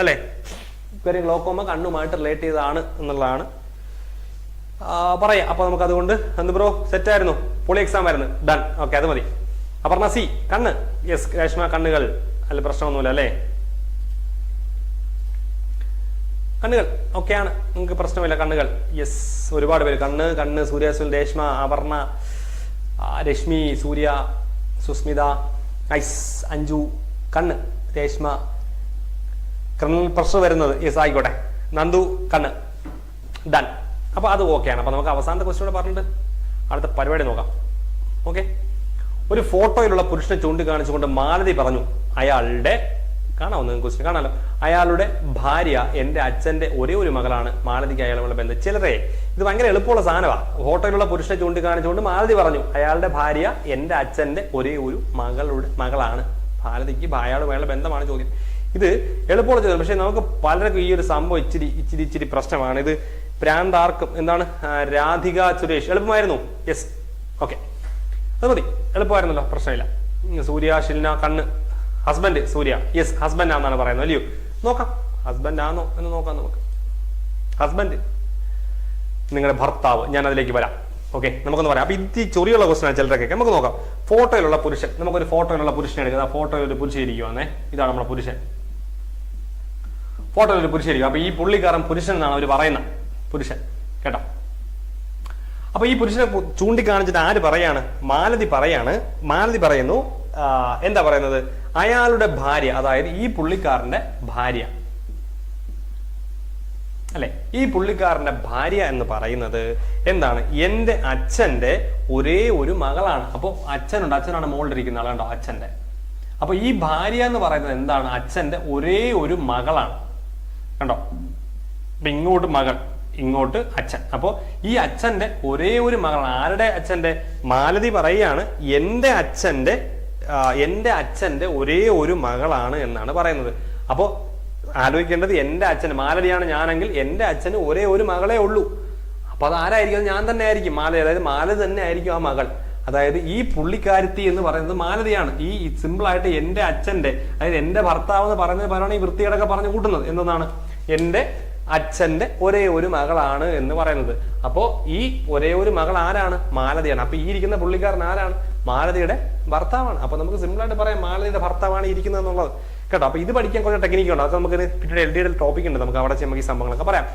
Speaker 1: അല്ലേ. കാര്യം ഗ്ലോക്കോമ കണ്ണുമായിട്ട് റിലേറ്റ് ചെയ്തതാണ് എന്നുള്ളതാണ് പറയാം. അപ്പൊ നമുക്ക് അതുകൊണ്ട് എന്ത് ബ്രോ സെറ്റായിരുന്നു? പൊളി എക്സാം ആയിരുന്നു. ഡൺ. ഓക്കെ, അത് മതി. അപർണ സി കണ്ണ്. യെസ് രേഷ്മ കണ്ണുകൾ. അല്ല പ്രശ്നമൊന്നുമില്ല അല്ലേ? കണ്ണുകൾ ഓക്കെയാണ്, നിങ്ങൾക്ക് പ്രശ്നമില്ല. കണ്ണുകൾ യെസ്, ഒരുപാട് പേര് കണ്ണ് കണ്ണ്. സൂര്യ, രേഷ്മ, അപർണ, രശ്മി, സൂര്യ, സുസ്മിത, ഐസ്, അഞ്ജു കണ്ണ്, രേഷ്മ ക്രിമിനൽ പ്രഷർ വരുന്നത് യെസ് ആയിക്കോട്ടെ. നന്ദു കണ്ണ്. ഡൺ. അപ്പൊ അത് ഓക്കെയാണ്. അപ്പൊ നമുക്ക് അവസാനത്തെ ക്വസ്റ്റ്യൻ കൂടെ പറഞ്ഞിട്ട് അടുത്ത പരിപാടി നോക്കാം. ഓക്കെ. ഒരു ഫോട്ടോയിലുള്ള പുരുഷനെ ചൂണ്ടിക്കാണിച്ചുകൊണ്ട് മാലതി പറഞ്ഞു അയാളുടെ കാണാവുന്ന ക്വസ്റ്റ്യൻ കാണാലോ. അയാളുടെ ഭാര്യ എന്റെ അച്ഛന്റെ ഒരേ ഒരു മകളാണ്. മാലതിക്ക് അയാളുള്ള ബന്ധം. ചിലരെ ഇത് ഭയങ്കര എളുപ്പമുള്ള സാധനമാണ്. ഫോട്ടോയിലുള്ള പുരുഷനെ ചൂണ്ടിക്കാണിച്ചുകൊണ്ട് മാലതി പറഞ്ഞു അയാളുടെ ഭാര്യ എന്റെ അച്ഛന്റെ ഒരേ ഒരു മകളാണ്. മാലതിക്ക് അയാളുമായുള്ള ബന്ധമാണ് ചോദ്യം. ഇത് എളുപ്പമുള്ള ചോദ്യം. പക്ഷെ നമുക്ക് പലർക്കും ഈ ഒരു സംഭവം ഇച്ചിരി പ്രശ്നമാണ്. ഇത് പ്രാന്താർക്കും. എന്താണ്? രാധിക സുരേഷ് എളുപ്പമായിരുന്നു. യെസ് ഓക്കെ, അത് മതി. എളുപ്പമായിരുന്നല്ലോ, പ്രശ്നമില്ല. സൂര്യ, ഷിൽന കണ്ണ്. ഹസ്ബൻഡ് സൂര്യ. യെസ് ഹസ്ബൻഡ് ആണെന്നാണ് പറയുന്നത് അല്ലയോ? നോക്കാം ഹസ്ബൻഡ് ആണോ എന്ന് നോക്കാം നമുക്ക്. ഹസ്ബൻഡ് നിങ്ങളുടെ ഭർത്താവ്. ഞാൻ അതിലേക്ക് വരാം. ഓക്കെ, നമുക്കൊന്ന് പറയാം. അപ്പൊ ഇത് ചൊറിയുള്ള ക്വസ്റ്റൻ ആണ് ചിലരൊക്കെ. നമുക്ക് നോക്കാം. ഫോട്ടോയിലുള്ള പുരുഷൻ. നമുക്കൊരു ഫോട്ടോയിലുള്ള പുരുഷനെ എടുക്കുക. ഫോട്ടോയിൽ ഒരു പുരുഷൻ ഇരിക്കുവാന്നേ. ഇതാണ് നമ്മുടെ പുരുഷൻ. ഫോട്ടോയിൽ ഒരു പുരുഷൻ ഇരിക്കും. അപ്പൊ ഈ പുള്ളിക്കാരൻ പുരുഷൻ എന്നാണ് അവർ പറയുന്നത്. പുരുഷൻ കേട്ടോ. അപ്പൊ ഈ പുരുഷനെ ചൂണ്ടിക്കാണിച്ചിട്ട് ആര് പറയാണ്? മാലതി പറയാണ്. മാലതി പറയുന്നു എന്താ പറയുന്നത്? അയാളുടെ ഭാര്യ, അതായത് ഈ പുള്ളിക്കാരന്റെ ഭാര്യ അല്ലെ, ഈ പുള്ളിക്കാരന്റെ ഭാര്യ എന്ന് പറയുന്നത് എന്താണ്? എന്റെ അച്ഛന്റെ ഒരേ ഒരു മകളാണ്. അപ്പൊ അച്ഛനാണ് മോളിലിരിക്കുന്ന ആളുണ്ടോ? അച്ഛന്റെ. അപ്പൊ ഈ ഭാര്യ എന്ന് പറയുന്നത് എന്താണ്? അച്ഛന്റെ ഒരേ ഒരു മകളാണ്. കണ്ടോ? അപ്പൊ ഇങ്ങോട്ട് മകൾ, ഇങ്ങോട്ട് അച്ഛൻ. അപ്പോ ഈ അച്ഛന്റെ ഒരേ ഒരു മകളാണ്. ആരുടെ അച്ഛന്റെ? മാലതി പറയാണ് എന്റെ അച്ഛന്റെ ഒരേ ഒരു മകളാണ് എന്നാണ് പറയുന്നത്. അപ്പോ ആലോചിക്കേണ്ടത് എന്റെ അച്ഛൻ മാലതിയാണ് ഞാനെങ്കിൽ എന്റെ അച്ഛന് ഒരേ ഒരു മകളെ ഉള്ളൂ. അപ്പൊ അത് ആരായിരിക്കും? അത് ഞാൻ തന്നെ ആയിരിക്കും. അതായത് മാലതി തന്നെ ആയിരിക്കും ആ മകൾ. അതായത് ഈ പുള്ളിക്കാരത്തി എന്ന് പറയുന്നത് മാലതിയാണ്. ഈ സിമ്പിൾ ആയിട്ട് എന്റെ അച്ഛന്റെ, അതായത് എന്റെ ഭർത്താവ് എന്ന് പറയുന്നത് പറയാണ് ഈ വൃത്തികേടൊക്കെ പറഞ്ഞു കൂട്ടുന്നത്. എന്താണ്? എന്റെ അച്ഛന്റെ ഒരേ ഒരു മകളാണ് എന്ന് പറയുന്നത്. അപ്പോ ഈ ഒരേ ഒരു മകൾ ആരാണ്? മാലതിയാണ്. അപ്പൊ ഈ ഇരിക്കുന്ന പുള്ളിക്കാരൻ ആരാണ്? മാലതിയുടെ ഭർത്താവാണ്. അപ്പൊ നമുക്ക് സിമ്പിൾ ആയിട്ട് പറയാം മാലതിയുടെ ഭർത്താവാണ് ഇരിക്കുന്നത് എന്നുള്ളത് കേട്ടോ. അപ്പൊ ഇത് പഠിക്കാൻ കുറച്ച് ടെക്നിക്ക് ഉണ്ട്. അതൊക്കെ നമുക്ക് പിന്നീട് LDയുടെ ടോപ്പിക് ഉണ്ട്. നമുക്ക് അവിടെ നമുക്ക് ഈ സംഭവങ്ങളൊക്കെ പറയാം.